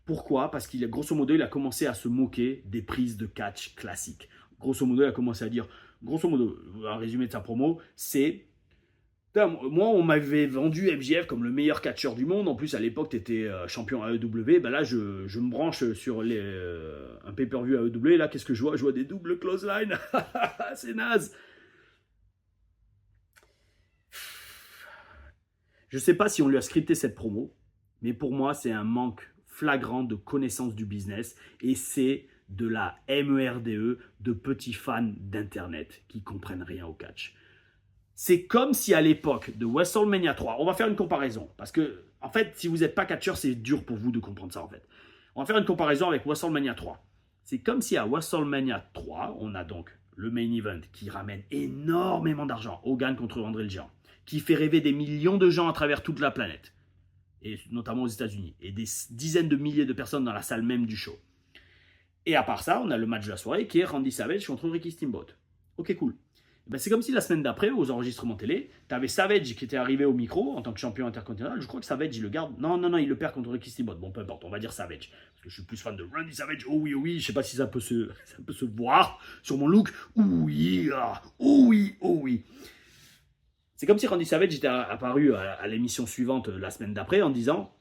Pourquoi? Parce qu'il a, grosso modo, il a commencé à se moquer des prises de catch classiques. Grosso modo, il a commencé à dire, grosso modo, un résumé de sa promo, c'est... Moi, on m'avait vendu MJF comme le meilleur catcheur du monde. En plus, à l'époque, tu étais champion AEW. Ben là, je me branche sur un pay-per-view AEW. Et là, qu'est-ce que je vois? Je vois des doubles clothesline. C'est naze. Je ne sais pas si on lui a scripté cette promo, mais pour moi, c'est un manque flagrant de connaissance du business. Et c'est de la MERDE de petits fans d'Internet qui comprennent rien au catch. C'est comme si à l'époque de WrestleMania 3, on va faire une comparaison, parce que, en fait, si vous n'êtes pas catcheur, c'est dur pour vous de comprendre ça, en fait. On va faire une comparaison avec WrestleMania 3. C'est comme si à WrestleMania 3, on a donc le main event qui ramène énormément d'argent, Hogan contre André le Géant, qui fait rêver des millions de gens à travers toute la planète, et notamment aux États-Unis, et des dizaines de milliers de personnes dans la salle même du show. Et à part ça, on a le match de la soirée qui est Randy Savage contre Ricky Steamboat. Ok, cool. Ben, c'est comme si la semaine d'après, aux enregistrements télé, tu avais Savage qui était arrivé au micro en tant que champion intercontinental. Je crois que Savage, il le garde. Non, il le perd contre Ricky Steamboat. Bon, peu importe, on va dire Savage. Parce que je suis plus fan de Randy Savage. Oh oui. Je sais pas si ça peut se voir sur mon look. Oh oui. C'est comme si Randy Savage était apparu à l'émission suivante la semaine d'après en disant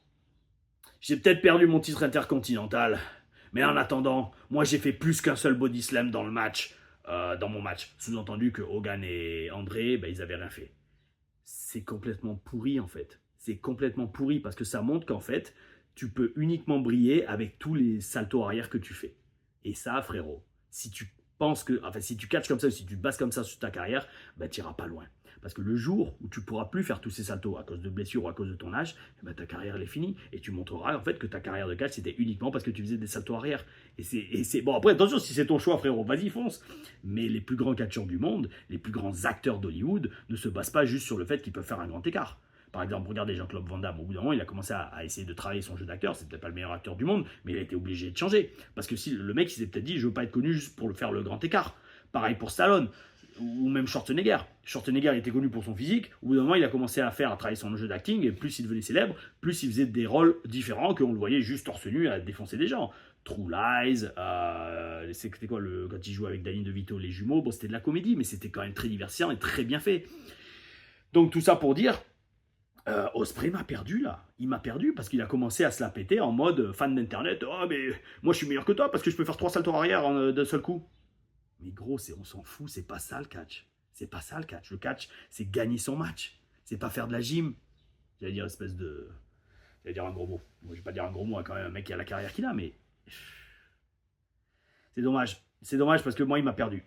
« J'ai peut-être perdu mon titre intercontinental, mais en attendant, moi j'ai fait plus qu'un seul body slam dans le match. » Dans mon match. Sous-entendu que Hogan et André, ben, ils n'avaient rien fait. C'est complètement pourri en fait. C'est complètement pourri parce que ça montre qu'en fait, tu peux uniquement briller avec tous les saltos arrière que tu fais. Et ça, frérot, si tu penses que, enfin, si tu catches comme ça, si tu bases comme ça sur ta carrière, ben, tu n'iras pas loin. Parce que le jour où tu ne pourras plus faire tous ces saltos à cause de blessures ou à cause de ton âge, ben ta carrière elle est finie. Et tu montreras en fait que ta carrière de catch c'était uniquement parce que tu faisais des saltos arrière. Et c'est bon, après attention, si c'est ton choix frérot, vas-y fonce. Mais les plus grands catcheurs du monde, les plus grands acteurs d'Hollywood ne se basent pas juste sur le fait qu'ils peuvent faire un grand écart. Par exemple, regardez Jean-Claude Van Damme, au bout d'un moment, il a commencé à essayer de travailler son jeu d'acteur, c'est peut-être pas le meilleur acteur du monde, mais il a été obligé de changer. Parce que si le mec il s'est peut-être dit, je veux pas être connu juste pour faire le grand écart. Pareil pour Stallone. Ou même Schwarzenegger. Schwarzenegger il était connu pour son physique. Au bout d'un moment, il a commencé à travailler son jeu d'acting. Et plus il devenait célèbre, plus il faisait des rôles différents qu'on le voyait juste torse nu à défoncer des gens. True Lies, c'était quoi quand il jouait avec Danny DeVito, les jumeaux. Bon, c'était de la comédie, mais c'était quand même très divertissant et très bien fait. Donc tout ça pour dire, Ospreay m'a perdu là. Il m'a perdu parce qu'il a commencé à se la péter en mode fan d'internet. Oh mais moi je suis meilleur que toi parce que je peux faire 3 saltos arrière d'un seul coup. Mais gros, on s'en fout, c'est pas ça le catch. C'est pas ça le catch. Le catch, c'est gagner son match. C'est pas faire de la gym. J'allais dire j'allais dire un gros mot. Moi, je vais pas dire un gros mot à quand même un mec qui a la carrière qu'il a, mais... C'est dommage. C'est dommage parce que moi, il m'a perdu.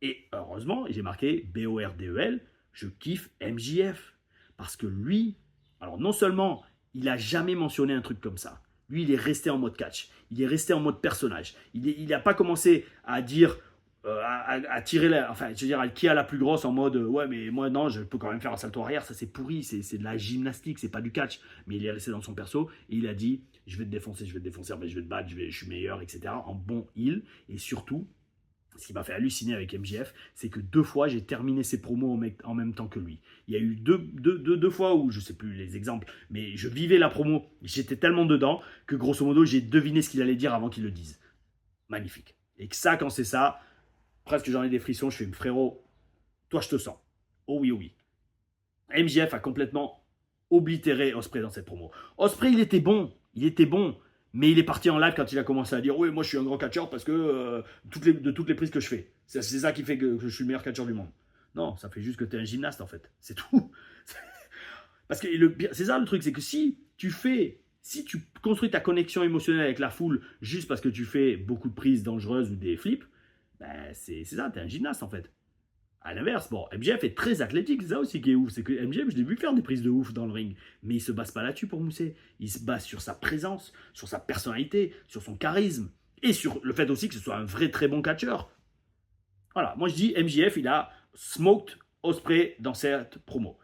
Et heureusement, j'ai marqué BORDEL, je kiffe MJF. Parce que lui, alors non seulement, il a jamais mentionné un truc comme ça. Lui, il est resté en mode catch. Il est resté en mode personnage. Il n'a pas commencé à dire... à tirer enfin, je veux dire, qui a la plus grosse en mode ouais, mais moi non, je peux quand même faire un salto arrière, ça c'est pourri, c'est de la gymnastique, c'est pas du catch. Mais il est resté dans son perso et il a dit je vais te défoncer, mais je vais te battre, je suis meilleur, etc. En bon heel. Et surtout, ce qui m'a fait halluciner avec MJF, c'est que 2 fois j'ai terminé ses promos en même temps que lui. Il y a eu deux fois où, je sais plus les exemples, mais je vivais la promo, j'étais tellement dedans que grosso modo j'ai deviné ce qu'il allait dire avant qu'il le dise. Magnifique. Et que ça, quand c'est ça, presque j'en ai des frissons, je fais frérot, toi je te sens. Oh oui, oh oui. MJF a complètement oblitéré Ospreay dans cette promo. Ospreay, il était bon, mais il est parti en live quand il a commencé à dire oui, moi je suis un grand catcheur parce que de toutes les prises que je fais. C'est ça qui fait que je suis le meilleur catcheur du monde. Non, ça fait juste que tu es un gymnaste en fait. C'est tout. Parce que c'est ça le truc, c'est que si tu construis ta connexion émotionnelle avec la foule juste parce que tu fais beaucoup de prises dangereuses ou des flips, ben c'est ça, tu es un gymnaste en fait. À l'inverse, bon, MJF est très athlétique, c'est ça aussi qui est ouf. C'est que MJF, je l'ai vu faire des prises de ouf dans le ring. Mais il se base pas là-dessus pour mousser. Il se base sur sa présence, sur sa personnalité, sur son charisme. Et sur le fait aussi que ce soit un vrai très bon catcheur. Voilà, moi je dis MJF, il a smoked Ospreay dans cette promo.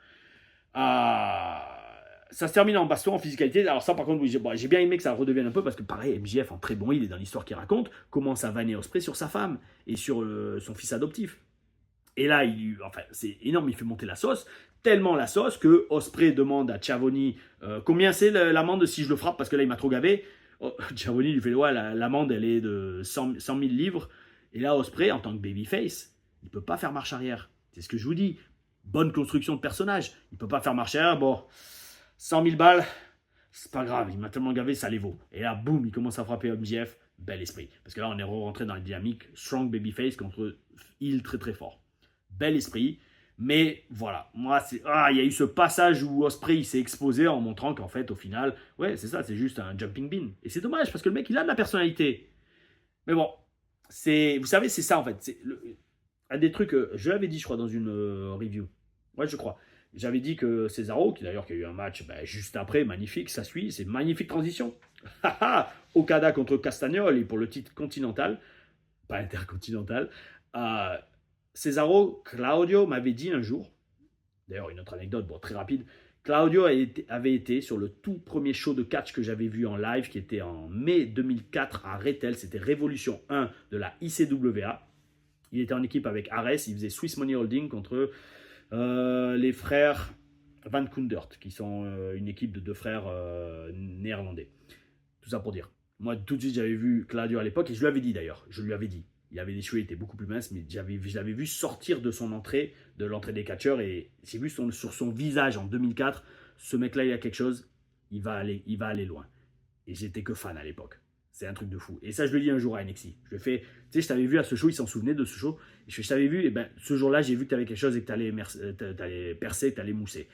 Ça se termine en baston, en physicalité. Alors ça, par contre, oui, j'ai bien aimé que ça redevienne un peu, parce que pareil, MJF, en très bon, il est dans l'histoire qu'il raconte, commence à vanner Ospreay sur sa femme et sur son fils adoptif. Et là, c'est énorme, il fait monter la sauce, tellement la sauce que Ospreay demande à Schiavone combien c'est l'amende si je le frappe, parce que là, il m'a trop gavé. Schiavone lui fait, ouais, l'amende, elle est de 100 000 livres. Et là, Ospreay, en tant que babyface, il ne peut pas faire marche arrière. C'est ce que je vous dis. Bonne construction de personnage. Il ne peut pas faire marche arrière. Bon, 100 000 balles, c'est pas grave, il m'a tellement gavé, ça les vaut. Et là, boum, il commence à frapper MJF, bel esprit. Parce que là, on est rentré dans la dynamique strong babyface contre heel très très fort. Bel esprit, mais voilà, moi, il y a eu ce passage où Ospreay s'est exposé en montrant qu'en fait, au final, ouais, c'est ça, c'est juste un jumping bean. Et c'est dommage, parce que le mec, il a de la personnalité. Mais bon, vous savez, c'est ça, en fait. C'est un des trucs, je l'avais dit, je crois, dans une review. Ouais, je crois. J'avais dit que Cesaro, qui d'ailleurs qui a eu un match juste après, magnifique, ça suit, c'est une magnifique transition. Okada contre Castagnoli pour le titre continental, pas intercontinental. Cesaro, Claudio m'avait dit un jour, d'ailleurs une autre anecdote, très rapide, Claudio avait été sur le tout premier show de catch que j'avais vu en live, qui était en mai 2004 à Rethel, c'était Révolution 1 de la ICWA. Il était en équipe avec Ares, il faisait Swiss Money Holding contre les frères Van Koendert, qui sont une équipe de 2 frères néerlandais. Tout ça pour dire. Moi, tout de suite, j'avais vu Claudio à l'époque, et je lui avais dit d'ailleurs, il avait des cheveux, il était beaucoup plus mince, mais je l'avais vu sortir de son entrée, de l'entrée des catcheurs, et j'ai vu sur son visage en 2004, ce mec-là, il a quelque chose, il va aller loin. Et j'étais que fan à l'époque. C'est un truc de fou. Et ça, je le dis un jour à NXT. Je le fais, tu sais, je t'avais vu à ce show, il s'en souvenait de ce show. Et je t'avais vu, et ben, ce jour-là, j'ai vu que tu avais quelque chose et que tu allais percer, que tu allais mousser.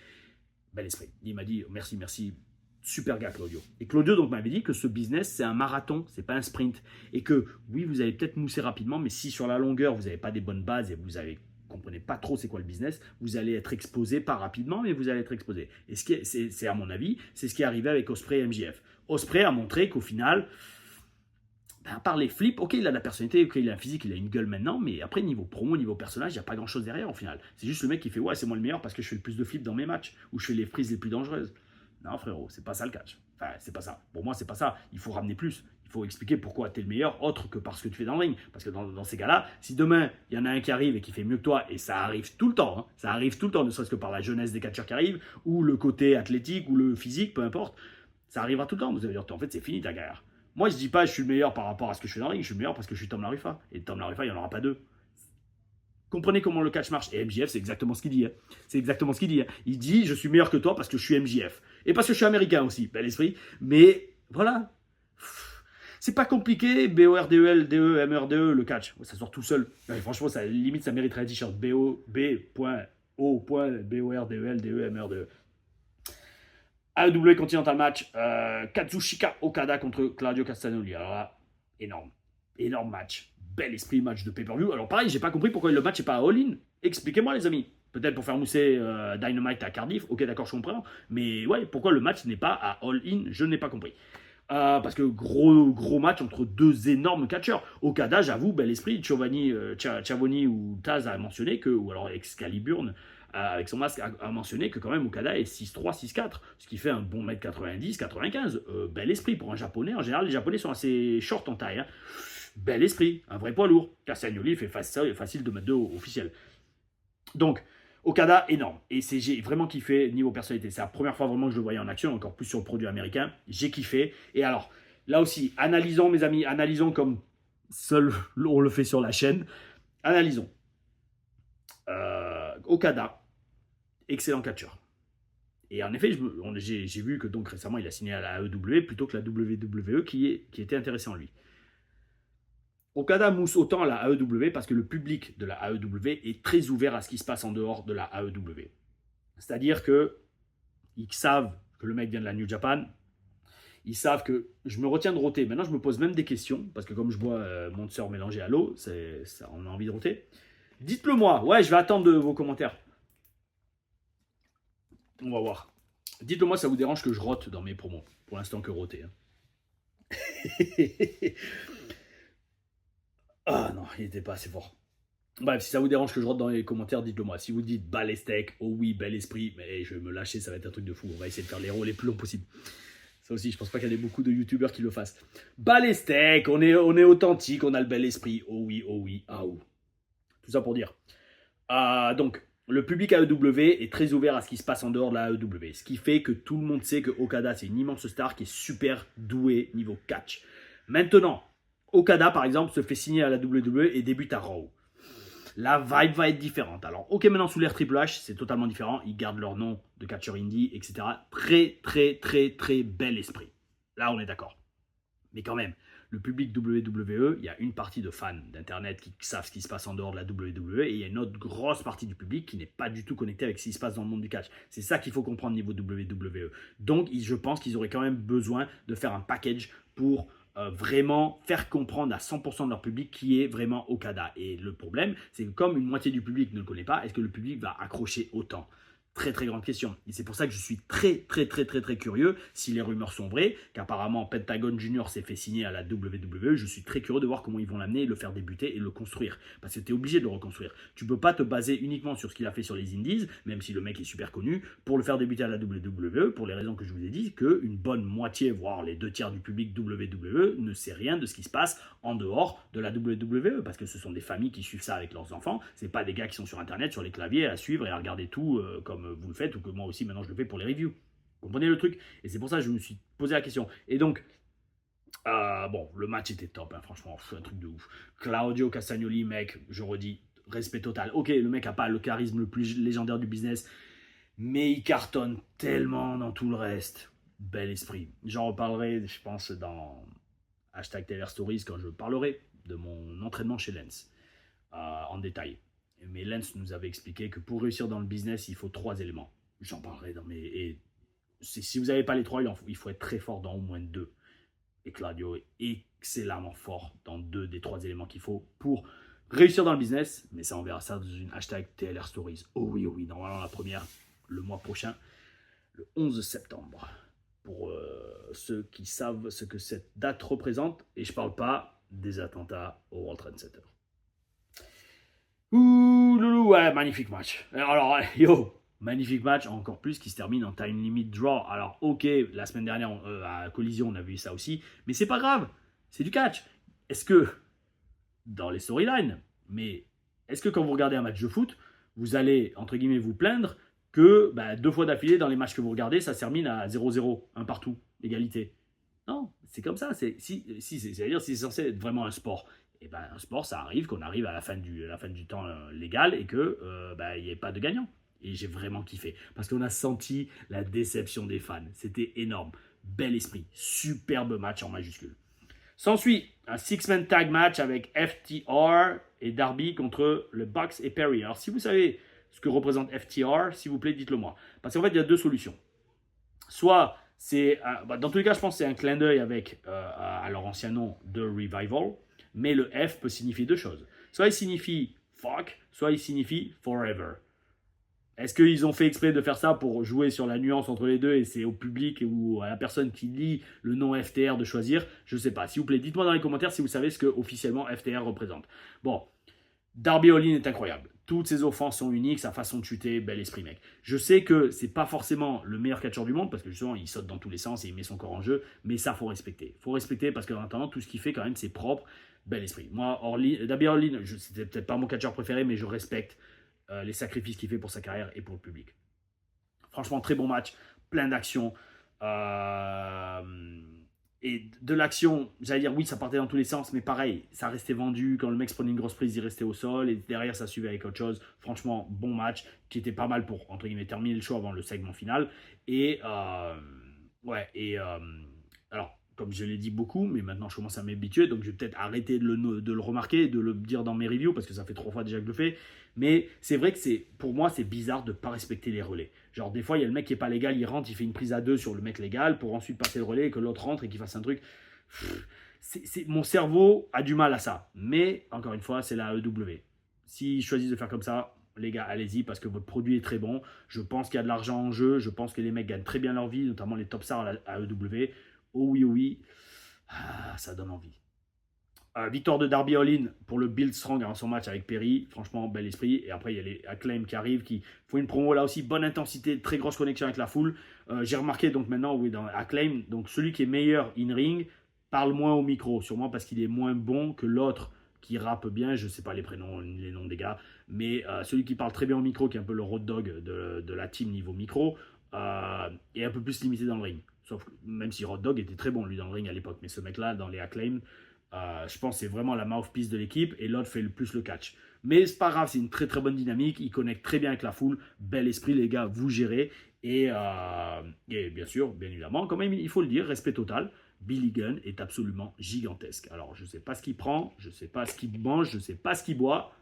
Bel esprit. Il m'a dit, merci, super gars, Claudio. Et Claudio, donc, m'avait dit que ce business, c'est un marathon, c'est pas un sprint. Et que, oui, vous allez peut-être mousser rapidement, mais si sur la longueur, vous n'avez pas des bonnes bases et vous comprenez pas trop c'est quoi le business, vous allez être exposé, pas rapidement, mais vous allez être exposé. Et c'est à mon avis, c'est ce qui est arrivé avec Ospreay et MJF. Ospreay a montré qu'au final, à part les flips, ok, il a de la personnalité, ok, il a un physique, il a une gueule maintenant, mais après, niveau promo, niveau personnage, il n'y a pas grand-chose derrière au final. C'est juste le mec qui fait, ouais, c'est moi le meilleur parce que je fais le plus de flips dans mes matchs, ou je fais les prises les plus dangereuses. Non, frérot, c'est pas ça le catch. Enfin, c'est pas ça. Pour moi, c'est pas ça. Il faut ramener plus. Il faut expliquer pourquoi tu es le meilleur, autre que parce que tu fais dans le ring. Parce que dans ces cas-là, si demain, il y en a un qui arrive et qui fait mieux que toi, et ça arrive tout le temps, hein, ça arrive tout le temps, ne serait-ce que par la jeunesse des catcheurs qui arrivent, ou le côté athlétique, ou le physique, peu importe, ça arrivera tout le temps. Vous allez dire, en fait, c'est fini ta galère. Moi, je dis pas je suis le meilleur par rapport à ce que je fais dans le ring, je suis le meilleur parce que je suis Tom Larifa. Et Tom Larifa, il n'y en aura pas deux. Comprenez comment le catch marche. Et MJF, c'est exactement ce qu'il dit. Hein. C'est exactement ce qu'il dit. Hein. Il dit, je suis meilleur que toi parce que je suis MJF. Et parce que je suis américain aussi, bel esprit. Mais voilà. C'est pas compliqué, BORDEL, DE, MRDE, le catch. Ça sort tout seul. Ouais, franchement, limite, ça mériterait un t-shirt. B.O.BORDEL, DE, MRDE. AEW Continental Match, Kazuchika Okada contre Claudio Castagnoli. Alors là, énorme match. Bel esprit match de pay-per-view. Alors pareil, j'ai pas compris pourquoi le match n'est pas à all-in. Expliquez-moi les amis. Peut-être pour faire mousser Dynamite à Cardiff. Ok, d'accord, je comprends. Mais ouais, pourquoi le match n'est pas à all-in? Je n'ai pas compris. Parce que gros match entre deux énormes catcheurs. Okada, j'avoue, bel esprit. Schiavone ou Taz a mentionné que, ou alors Excalibur avec son masque a mentionné que quand même Okada est 6'3, 6'4, ce qui fait un bon mètre 90, 95. Bel esprit pour un japonais. En général, les japonais sont assez short en taille. Hein. Bel esprit, un vrai poids lourd. Castagnoli fait facile de mettre 2 officiel. Donc, Okada, énorme. Et j'ai vraiment kiffé niveau personnalité. C'est la première fois vraiment que je le voyais en action, encore plus sur le produit américain. J'ai kiffé. Et alors, là aussi, analysons, mes amis, analysons comme seul on le fait sur la chaîne. Analysons. Okada, excellent catcheur. Et en effet, j'ai vu que donc récemment, il a signé à la AEW plutôt que la WWE qui était intéressé en lui. Okada mousse autant à la AEW parce que le public de la AEW est très ouvert à ce qui se passe en dehors de la AEW. C'est-à-dire que ils savent que le mec vient de la New Japan, ils savent que je me retiens de roter. Maintenant, je me pose même des questions parce que comme je bois mon sœur mélangé à l'eau, on a envie de roter. Dites-le moi. Ouais, je vais attendre vos commentaires. On va voir. Dites-le moi, ça vous dérange que je rote dans mes promos. Pour l'instant, que roter. Hein. Ah non, il n'était pas assez fort. Bref, si ça vous dérange que je rentre dans les commentaires, dites-le moi. Si vous dites balestec, oh oui, bel esprit, mais je vais me lâcher, ça va être un truc de fou. On va essayer de faire les rôles les plus longs possible. Ça aussi, je pense pas qu'il y ait beaucoup de youtubeurs qui le fassent. Balestec, on est authentique, on a le bel esprit. Oh oui, ah ou. Tout ça pour dire. Donc, le public AEW est très ouvert à ce qui se passe en dehors de la AEW. Ce qui fait que tout le monde sait que Okada, c'est une immense star qui est super douée niveau catch. Maintenant, Okada, par exemple, se fait signer à la WWE et débute à Raw. La vibe va être différente. Alors, ok, maintenant sous l'ère Triple H, c'est totalement différent. Ils gardent leur nom de catcheur indie, etc. Très bel esprit. Là, on est d'accord. Mais quand même, le public WWE, il y a une partie de fans d'Internet qui savent ce qui se passe en dehors de la WWE et il y a une autre grosse partie du public qui n'est pas du tout connectée avec ce qui se passe dans le monde du catch. C'est ça qu'il faut comprendre niveau WWE. Donc, je pense qu'ils auraient quand même besoin de faire un package pour vraiment faire comprendre à 100% de leur public qui est vraiment Okada. Et le problème, c'est que comme une moitié du public ne le connaît pas, est-ce que le public va accrocher autant ? Très grande question. Et c'est pour ça que je suis très curieux, si les rumeurs sont vraies, qu'apparemment Pentagon Junior s'est fait signer à la WWE, je suis très curieux de voir comment ils vont l'amener, le faire débuter et le construire. Parce que tu es obligé de le reconstruire. Tu peux pas te baser uniquement sur ce qu'il a fait sur les Indies, même si le mec est super connu, pour le faire débuter à la WWE, pour les raisons que je vous ai dit, qu'une bonne moitié, voire les 2/3 du public WWE ne sait rien de ce qui se passe en dehors de la WWE, parce que ce sont des familles qui suivent ça avec leurs enfants, c'est pas des gars qui sont sur Internet, sur les claviers, à suivre et à regarder tout comme vous le faites, ou que moi aussi maintenant je le fais pour les reviews. Vous comprenez le truc? Et c'est pour ça que je me suis posé la question. Et donc, bon, le match était top, hein, franchement, un truc de ouf. Claudio Castagnoli, mec, je redis, respect total. Ok, le mec a pas le charisme le plus légendaire du business, mais il cartonne tellement dans tout le reste. Bel esprit. J'en reparlerai, je pense, dans #Taylor Stories quand je parlerai de mon entraînement chez Lens en détail. Mais Lens nous avait expliqué que pour réussir dans le business, il faut 3 éléments. J'en parlerai dans mes... Et si vous n'avez pas les 3, il faut être très fort dans au moins 2. Et Claudio est excellemment fort dans 2 des 3 éléments qu'il faut pour réussir dans le business. Mais ça, on verra ça dans une #TLR Stories. Oh oui, normalement la première, le mois prochain, le 11 septembre. Pour ceux qui savent ce que cette date représente. Et je ne parle pas des attentats au World Trade Center. Ouh, loulou, ouais, magnifique match. Alors, magnifique match, encore plus, qui se termine en time limit draw. Alors, ok, la semaine dernière, à Collision, on a vu ça aussi, mais c'est pas grave, c'est du catch. Est-ce que, dans les storylines, mais est-ce que quand vous regardez un match de foot, vous allez, entre guillemets, vous plaindre que 2 fois d'affilée, dans les matchs que vous regardez, ça se termine à 0-0, un partout, égalité? Non, c'est comme ça. C'est-à-dire c'est censé être vraiment un sport. Et un sport, ça arrive qu'on arrive à la fin du temps légal et que il n'y ait pas de gagnant. Et j'ai vraiment kiffé. Parce qu'on a senti la déception des fans. C'était énorme. Bel esprit. Superbe match en majuscule. S'ensuit un 6-man tag match avec FTR et Darby contre le Bucks et Perry. Alors si vous savez ce que représente FTR, s'il vous plaît, dites-le moi. Parce qu'en fait, il y a 2 solutions. Soit dans tous les cas, je pense que c'est un clin d'œil avec à leur ancien nom de Revival, mais le F peut signifier 2 choses. Soit il signifie fuck, soit il signifie forever. Est-ce qu'ils ont fait exprès de faire ça pour jouer sur la nuance entre les deux et c'est au public ou à la personne qui lit le nom FTR de choisir? Je ne sais pas. S'il vous plaît, dites-moi dans les commentaires si vous savez ce que officiellement FTR représente. Bon, Darby Allin est incroyable. Toutes ses offenses sont uniques, sa façon de chuter, bel esprit, mec. Je sais que c'est pas forcément le meilleur catcheur du monde parce que justement il saute dans tous les sens et il met son corps en jeu, mais ça faut respecter. Faut respecter parce qu'en attendant tout ce qu'il fait quand même c'est propre, bel esprit. Moi, Darby Allin, c'était peut-être pas mon catcheur préféré, mais je respecte les sacrifices qu'il fait pour sa carrière et pour le public. Franchement, très bon match, plein d'actions. Et de l'action, j'allais dire oui, ça partait dans tous les sens, mais pareil, ça restait vendu. Quand le mec se prenait une grosse prise, il restait au sol. Et derrière, ça suivait avec autre chose. Franchement, bon match, qui était pas mal pour, entre guillemets, terminer le show avant le segment final. Et, alors, comme je l'ai dit beaucoup, mais maintenant je commence à m'habituer, donc je vais peut-être arrêter de le remarquer, de le dire dans mes reviews, parce que ça fait 3 fois déjà que je le fais. Mais c'est vrai que pour moi, c'est bizarre de ne pas respecter les relais. Genre, des fois, il y a le mec qui n'est pas légal, il rentre, il fait une prise à 2 sur le mec légal pour ensuite passer le relais et que l'autre rentre et qu'il fasse un truc. Mon cerveau a du mal à ça. Mais, encore une fois, c'est la AEW. S'ils choisissent de faire comme ça, les gars, allez-y parce que votre produit est très bon. Je pense qu'il y a de l'argent en jeu. Je pense que les mecs gagnent très bien leur vie, notamment les top stars à AEW. Oh oui, oh oui. Ça donne envie. Victoire de Darby Allin pour le Build Strong avant son match avec Perry. Franchement, bel esprit. Et après, il y a les Acclaim qui arrivent, qui font une promo là aussi. Bonne intensité, très grosse connexion avec la foule. J'ai remarqué donc maintenant, oui, dans Acclaim, donc celui qui est meilleur in-ring parle moins au micro. Sûrement parce qu'il est moins bon que l'autre qui rappe bien. Je ne sais pas les prénoms, les noms des gars. Mais celui qui parle très bien au micro, qui est un peu le road dog de la team niveau micro, est un peu plus limité dans le ring. Sauf même si Road Dogg était très bon lui dans le ring à l'époque. Mais ce mec-là, dans les Acclaim, je pense que c'est vraiment la mouthpiece de l'équipe et l'autre fait le plus le catch. Mais c'est pas grave, c'est une très très bonne dynamique. Il connecte très bien avec la foule. Bel esprit, les gars, vous gérez. Et bien sûr, bien évidemment, quand même, il faut le dire, respect total. Billy Gunn est absolument gigantesque. Alors, je ne sais pas ce qu'il prend, je ne sais pas ce qu'il mange, je ne sais pas ce qu'il boit.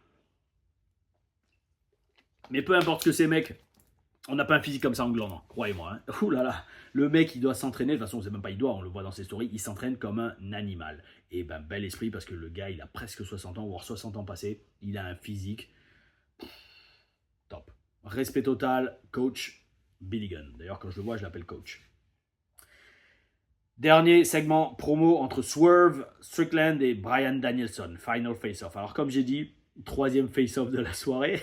Mais peu importe ce que ces mecs, on n'a pas un physique comme ça en glandant, croyez-moi. Hein. Ouh là là, le mec il doit s'entraîner, de toute façon c'est même pas il doit, on le voit dans ses stories, il s'entraîne comme un animal. Et ben bel esprit parce que le gars il a presque 60 ans, voire 60 ans passés, il a un physique top. Respect total, coach Billy Gunn. D'ailleurs quand je le vois je l'appelle coach. Dernier segment promo entre Swerve Strickland et Bryan Danielson, Final Face-Off. Alors comme j'ai dit, troisième face-off de la soirée.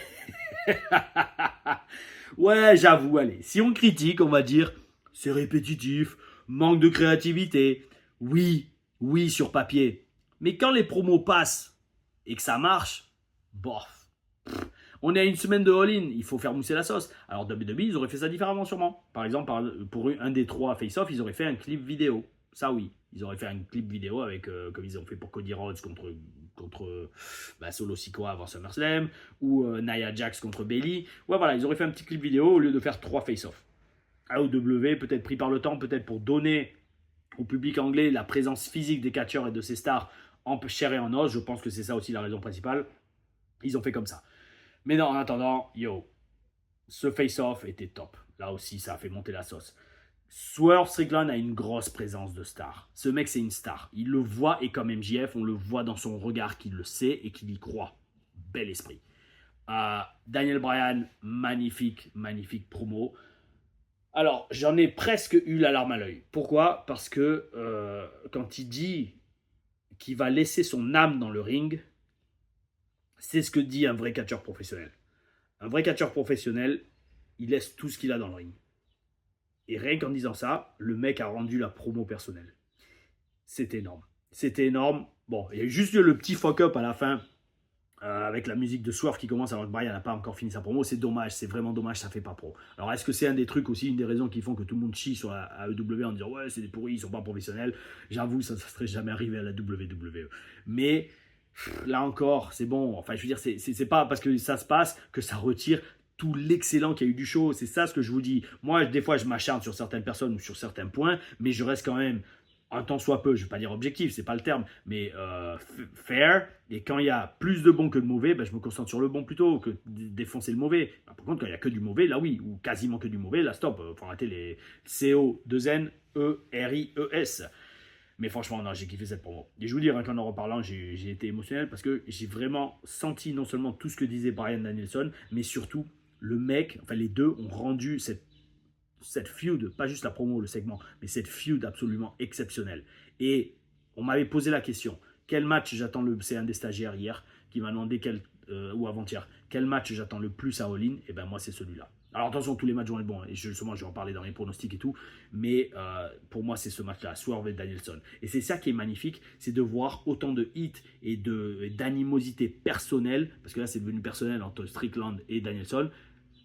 Ouais, j'avoue, allez. Si on critique, on va dire c'est répétitif, manque de créativité. Oui, oui, sur papier. Mais quand les promos passent et que ça marche, bof. On est à une semaine de all-in, il faut faire mousser la sauce. Alors WWE, ils auraient fait ça différemment sûrement. Par exemple, pour un des 3 face-off, ils auraient fait un clip vidéo. Ça oui, ils auraient fait un clip vidéo avec, comme ils ont fait pour Cody Rhodes contre Solo Sikoa avant SummerSlam, ou Nia Jax contre Bayley. Ouais voilà, ils auraient fait un petit clip vidéo au lieu de faire 3 face-off. AEW, peut-être pris par le temps, peut-être pour donner au public anglais la présence physique des catcheurs et de ses stars en chair et en os. Je pense que c'est ça aussi la raison principale. Ils ont fait comme ça. Mais non, en attendant, ce face-off était top. Là aussi, ça a fait monter la sauce. Swerve Strickland a une grosse présence de star. Ce mec, c'est une star. Il le voit et comme MJF, on le voit dans son regard qu'il le sait et qu'il y croit. Bel esprit. Daniel Bryan, magnifique, magnifique promo. Alors, j'en ai presque eu la larme à l'œil. Pourquoi? Parce que quand il dit qu'il va laisser son âme dans le ring, c'est ce que dit un vrai catcheur professionnel. Un vrai catcheur professionnel, il laisse tout ce qu'il a dans le ring. Et rien qu'en disant ça, le mec a rendu la promo personnelle. C'était énorme. C'était énorme. Bon, il y a juste eu le petit fuck-up à la fin avec la musique de Swerve qui commence alors que Bryan n'a pas encore fini sa promo. C'est dommage, c'est vraiment dommage, ça fait pas pro. Alors est-ce que c'est un des trucs aussi, une des raisons qui font que tout le monde chie sur la AEW en disant ouais c'est des pourris, ils sont pas professionnels. J'avoue, ça serait jamais arrivé à la WWE. Mais là encore, c'est bon. Enfin, je veux dire, c'est pas parce que ça se passe que ça retire tout l'excellent qu'il y a eu du show. C'est ça ce que je vous dis. Moi, des fois, je m'acharne sur certaines personnes ou sur certains points, mais je reste quand même un tant soit peu, je ne vais pas dire objectif, c'est pas le terme, mais fair. Et quand il y a plus de bons que de mauvais, ben, je me concentre sur le bon plutôt que défoncer le mauvais. Par contre, quand il n'y a que du mauvais, là oui, ou quasiment que du mauvais, là stop. Faut arrêter les CO2NERIES. Mais franchement, non, j'ai kiffé cette promo. Et je vous dis, rien qu'en en reparlant, j'ai été émotionnel parce que j'ai vraiment senti non seulement tout ce que disait Bryan Danielson, mais surtout le mec, enfin les deux ont rendu cette feud, pas juste la promo, le segment, mais cette feud absolument exceptionnelle. Et on m'avait posé la question, quel match j'attends c'est un des stagiaires hier qui m'a demandé ou avant-hier, quel match j'attends le plus à All-In, et ben moi c'est celui-là. Alors attention, tous les matchs vont être bons, et justement je vais en parler dans les pronostics et tout, mais pour moi c'est ce match-là, Swerve et Danielson. Et c'est ça qui est magnifique, c'est de voir autant de hits et d'animosité personnelle, parce que là c'est devenu personnel entre Strickland et Danielson,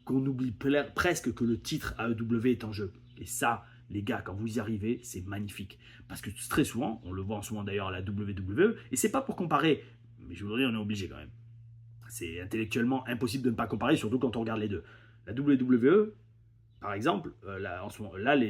qu'on oublie presque que le titre AEW est en jeu. Et ça, les gars, quand vous y arrivez, c'est magnifique. Parce que très souvent, on le voit en ce moment d'ailleurs à la WWE, et c'est pas pour comparer, mais je vous le dis, on est obligé quand même. C'est intellectuellement impossible de ne pas comparer, surtout quand on regarde les deux. La WWE, par exemple,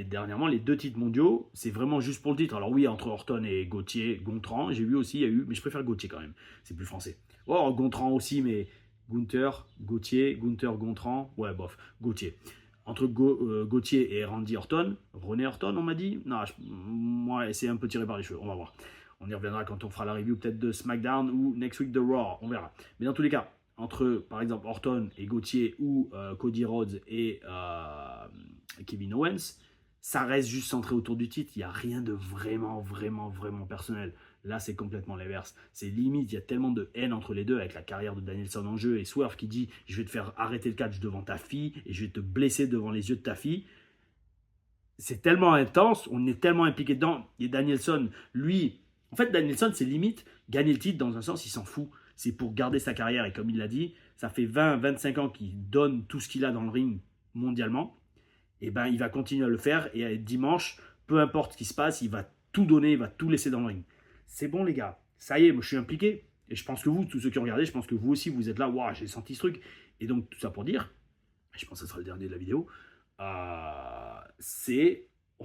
dernièrement, les deux titres mondiaux, c'est vraiment juste pour le titre. Alors oui, entre Orton et Gontran, j'ai vu aussi, il y a eu, mais je préfère Gauthier quand même, c'est plus français. Oh, Gontran aussi, mais Gunther, Gontran, ouais, bof, Gauthier. Entre Gauthier et Randy Orton, René Orton, on m'a dit. Non, moi, c'est un peu tiré par les cheveux, on va voir. On y reviendra quand on fera la review peut-être de SmackDown ou Next Week de Raw, on verra. Mais dans tous les cas, entre par exemple Orton et Gauthier ou Cody Rhodes et Kevin Owens, ça reste juste centré autour du titre. Il n'y a rien de vraiment personnel. Là, c'est complètement l'inverse. C'est limite, il y a tellement de haine entre les deux avec la carrière de Danielson en jeu et Swerve qui dit « Je vais te faire arrêter le catch devant ta fille et je vais te blesser devant les yeux de ta fille ». C'est tellement intense, on est tellement impliqué dedans. Et Danielson, lui, en fait, Danielson, c'est limite gagner le titre dans un sens, il s'en fout. C'est pour garder sa carrière. Et comme il l'a dit, ça fait 20-25 ans qu'il donne tout ce qu'il a dans le ring mondialement. Et ben, il va continuer à le faire. Et dimanche, peu importe ce qui se passe, il va tout donner, il va tout laisser dans le ring. C'est bon, les gars. Ça y est, moi, je suis impliqué. Et je pense que vous, tous ceux qui ont regardé, je pense que vous aussi, vous êtes là. Waouh, j'ai senti ce truc. Et donc, tout ça pour dire, je pense que ce sera le dernier de la vidéo, on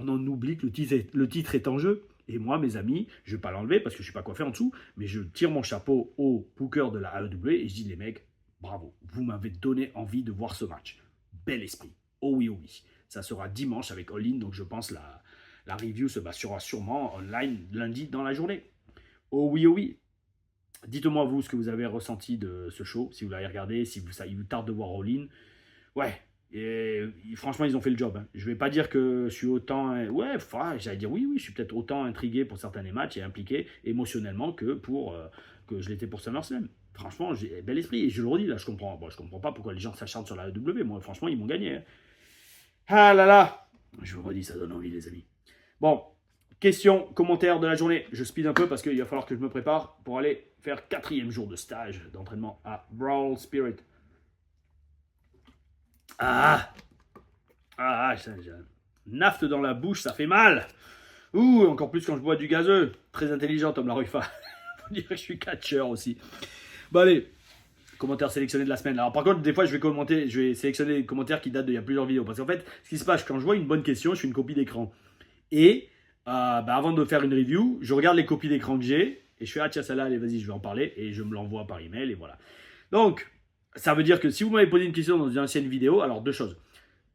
en oublie que le titre est en jeu. Et moi, mes amis, je ne vais pas l'enlever parce que je ne suis pas coiffé en dessous, mais je tire mon chapeau au booker de la AEW et je dis, les mecs, bravo, vous m'avez donné envie de voir ce match. Bel esprit. Oh oui, oh oui. Ça sera dimanche avec All In, donc je pense la review se basera sûrement online lundi dans la journée. Oh oui, oh oui. Dites-moi vous ce que vous avez ressenti de ce show, si vous l'avez regardé, si il vous tarde de voir All In. Ouais, et franchement, ils ont fait le job. Hein. Je vais pas dire que je suis autant... Ouais, j'allais dire oui, je suis peut-être autant intrigué pour certains des matchs et impliqué émotionnellement que je l'étais pour SummerSlam. Franchement, j'ai bel esprit. Et je le redis, là, je comprends pas pourquoi les gens s'acharnent sur la AEW. Moi, franchement, ils m'ont gagné. Hein. Ah là là. Je vous redis, ça donne envie, les amis. Bon, questions, commentaires de la journée. Je speed un peu parce qu'il va falloir que je me prépare pour aller faire 4e jour de stage d'entraînement à Brawl Spirit. J'ai un naft dans la bouche, ça fait mal. Ouh, encore plus quand je bois du gazeux. Très intelligent, Tom Larufa. Faut dire que je suis catcheur aussi. Bon, allez, commentaires sélectionnés de la semaine. Alors, par contre, des fois, je vais sélectionner des commentaires qui datent d'il y a plusieurs vidéos. Parce qu'en fait, ce qui se passe, quand je vois une bonne question, je fais une copie d'écran. Et avant de faire une review, je regarde les copies d'écran que j'ai. Et je fais, ah tiens, celle-là, allez, vas-y, je vais en parler. Et je me l'envoie par email. Et voilà. Donc, ça veut dire que si vous m'avez posé une question dans une ancienne vidéo, alors deux choses.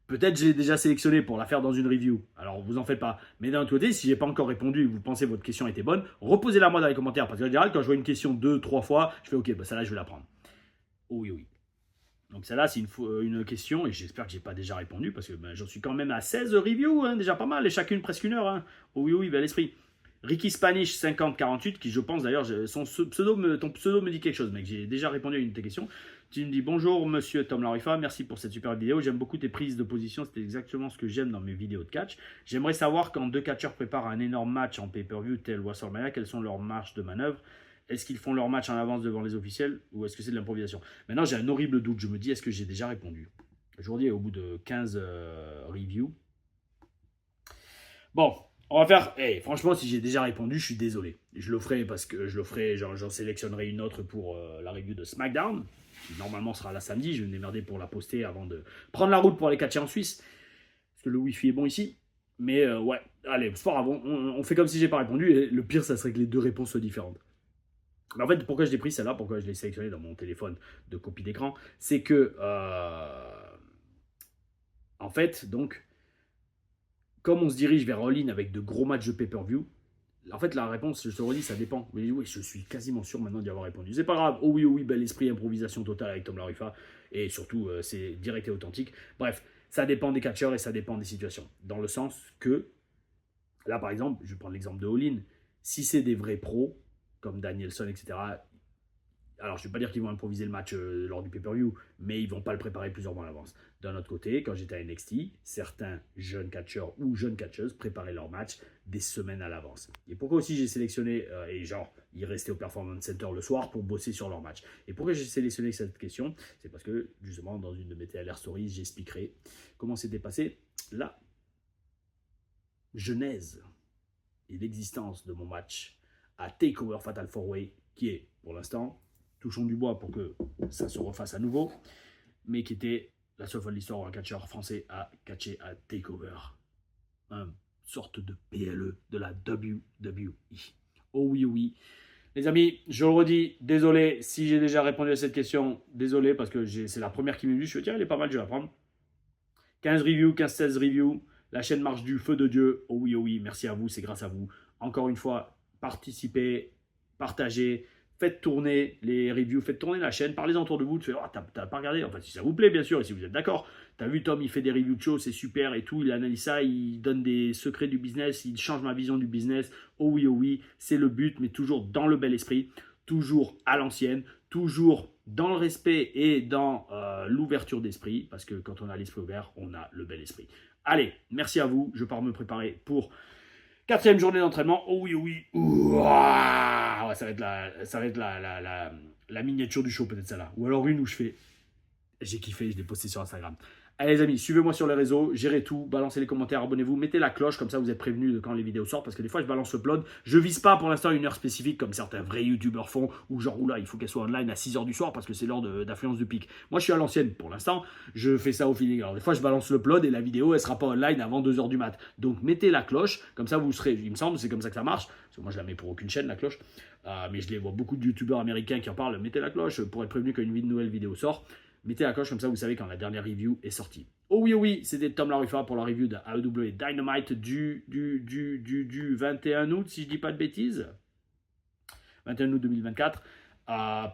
Peut-être je l'ai déjà sélectionné pour la faire dans une review. Alors, vous en faites pas. Mais d'un autre côté, si je n'ai pas encore répondu et que vous pensez que votre question était bonne, reposez-la moi dans les commentaires. Parce qu'en général, quand je vois une question 2-3 fois, je fais OK, bah celle-là, je vais la prendre. Oh oui, oui. Donc celle-là, c'est une question et j'espère que je n'ai pas déjà répondu parce que j'en suis quand même à 16 reviews, hein, déjà pas mal, et chacune presque 1 heure. Hein. Oh oui, oui, bel esprit. Ricky Spanish 5048, qui je pense d'ailleurs, ton pseudo me dit quelque chose, mec. J'ai déjà répondu à une de tes questions. Tu me dis bonjour monsieur Tom Larifa, merci pour cette super vidéo. J'aime beaucoup tes prises de position, c'était exactement ce que j'aime dans mes vidéos de catch. J'aimerais savoir quand deux catcheurs préparent un énorme match en pay-per-view tel WrestleMania, quelles sont leurs marges de manœuvre. Est-ce qu'ils font leur match en avance devant les officiels ou est-ce que c'est de l'improvisation? Maintenant j'ai un horrible doute, je me dis est-ce que j'ai déjà répondu? Aujourd'hui au bout de 15 reviews. Bon. On va faire, franchement, si j'ai déjà répondu, je suis désolé. Je le ferai parce que j'en sélectionnerai une autre pour la review de SmackDown, qui normalement sera la samedi. Je vais me démerder pour la poster avant de prendre la route pour aller catcher en Suisse, parce que le Wi-Fi est bon ici. Mais ouais, allez, c'est pas grave, on fait comme si j'ai pas répondu, et le pire, ça serait que les deux réponses soient différentes. Mais en fait, pourquoi je l'ai pris celle-là, pourquoi je l'ai sélectionné dans mon téléphone de copie d'écran, c'est que, en fait, donc, comme on se dirige vers All-In avec de gros matchs de pay-per-view, En fait, la réponse, je te redis, ça dépend. Mais oui, je suis quasiment sûr maintenant d'y avoir répondu. C'est pas grave. Oh oui, bel esprit, improvisation totale avec Tom Larifa. Et surtout, c'est direct et authentique. Bref, ça dépend des catcheurs et ça dépend des situations. Dans le sens que, là, par exemple, je vais prendre l'exemple de All-In. Si c'est des vrais pros, comme Danielson, etc., alors, je ne vais pas dire qu'ils vont improviser le match lors du pay-per-view, mais ils ne vont pas le préparer plusieurs mois à l'avance. D'un autre côté, quand j'étais à NXT, certains jeunes catcheurs ou jeunes catcheuses préparaient leur match des semaines à l'avance. Et pourquoi aussi j'ai sélectionné, et genre, ils restaient au Performance Center le soir pour bosser sur leur match. Et pourquoi j'ai sélectionné cette question? C'est parce que, justement, dans une de mes TLR Stories, j'expliquerai comment s'était passé la genèse et l'existence de mon match à TakeOver Fatal 4-Way, qui est, pour l'instant, touchons du bois pour que ça se refasse à nouveau, mais qui était la seule fois de l'histoire où un catcheur français a catché à TakeOver. Une sorte de PLE de la WWE. Oh oui, oui. Les amis, je le redis, désolé si j'ai déjà répondu à cette question. Désolé parce que c'est la première qui m'est venue. Je me dis, tiens, elle est pas mal, je vais la prendre. 15 reviews, 15-16 reviews. La chaîne marche du feu de Dieu. Oh oui, merci à vous, c'est grâce à vous. Encore une fois, participez, partagez, faites tourner les reviews, faites tourner la chaîne, parlez autour de vous, tu fais, oh, t'as pas regardé, enfin si ça vous plaît bien sûr, et si vous êtes d'accord, t'as vu Tom, il fait des reviews de show, c'est super et tout, il analyse ça, il donne des secrets du business, il change ma vision du business, oh oui, c'est le but, mais toujours dans le bel esprit, toujours à l'ancienne, toujours dans le respect et dans l'ouverture d'esprit, parce que quand on a l'esprit ouvert, on a le bel esprit. Allez, merci à vous, je pars me préparer pour 4e journée d'entraînement. Oh oui. Ouah, ouais, ça va être la miniature du show, peut-être celle-là. Ou alors une où je fais. J'ai kiffé, je l'ai posté sur Instagram. Allez les amis, suivez-moi sur les réseaux, gérez tout, balancez les commentaires, abonnez-vous, mettez la cloche, comme ça vous êtes prévenus de quand les vidéos sortent, parce que des fois je balance le upload. Je vise pas pour l'instant une heure spécifique comme certains vrais youtubeurs font, ou genre là il faut qu'elle soit online à 6h du soir parce que c'est l'heure d'affluence du pic. Moi je suis à l'ancienne pour l'instant, je fais ça au feeling. Alors des fois je balance le upload et la vidéo elle sera pas online avant 2h du mat. Donc mettez la cloche, comme ça vous serez, il me semble, c'est comme ça que ça marche, parce que moi je la mets pour aucune chaîne la cloche, mais je les vois beaucoup de youtubeurs américains qui en parlent, mettez la cloche pour être prévenu quand une nouvelle vidéo sort. Mettez la cloche comme ça, vous savez quand la dernière review est sortie. Oh oui, c'était Tom Larifa pour la review de AEW Dynamite du 21 août, si je dis pas de bêtises. 21 août 2024.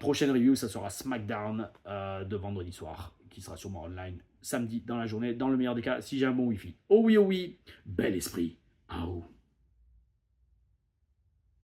Prochaine review, ça sera SmackDown de vendredi soir, qui sera sûrement online samedi dans la journée, dans le meilleur des cas, si j'ai un bon Wi-Fi. Oh oui, bel esprit. Ah oh.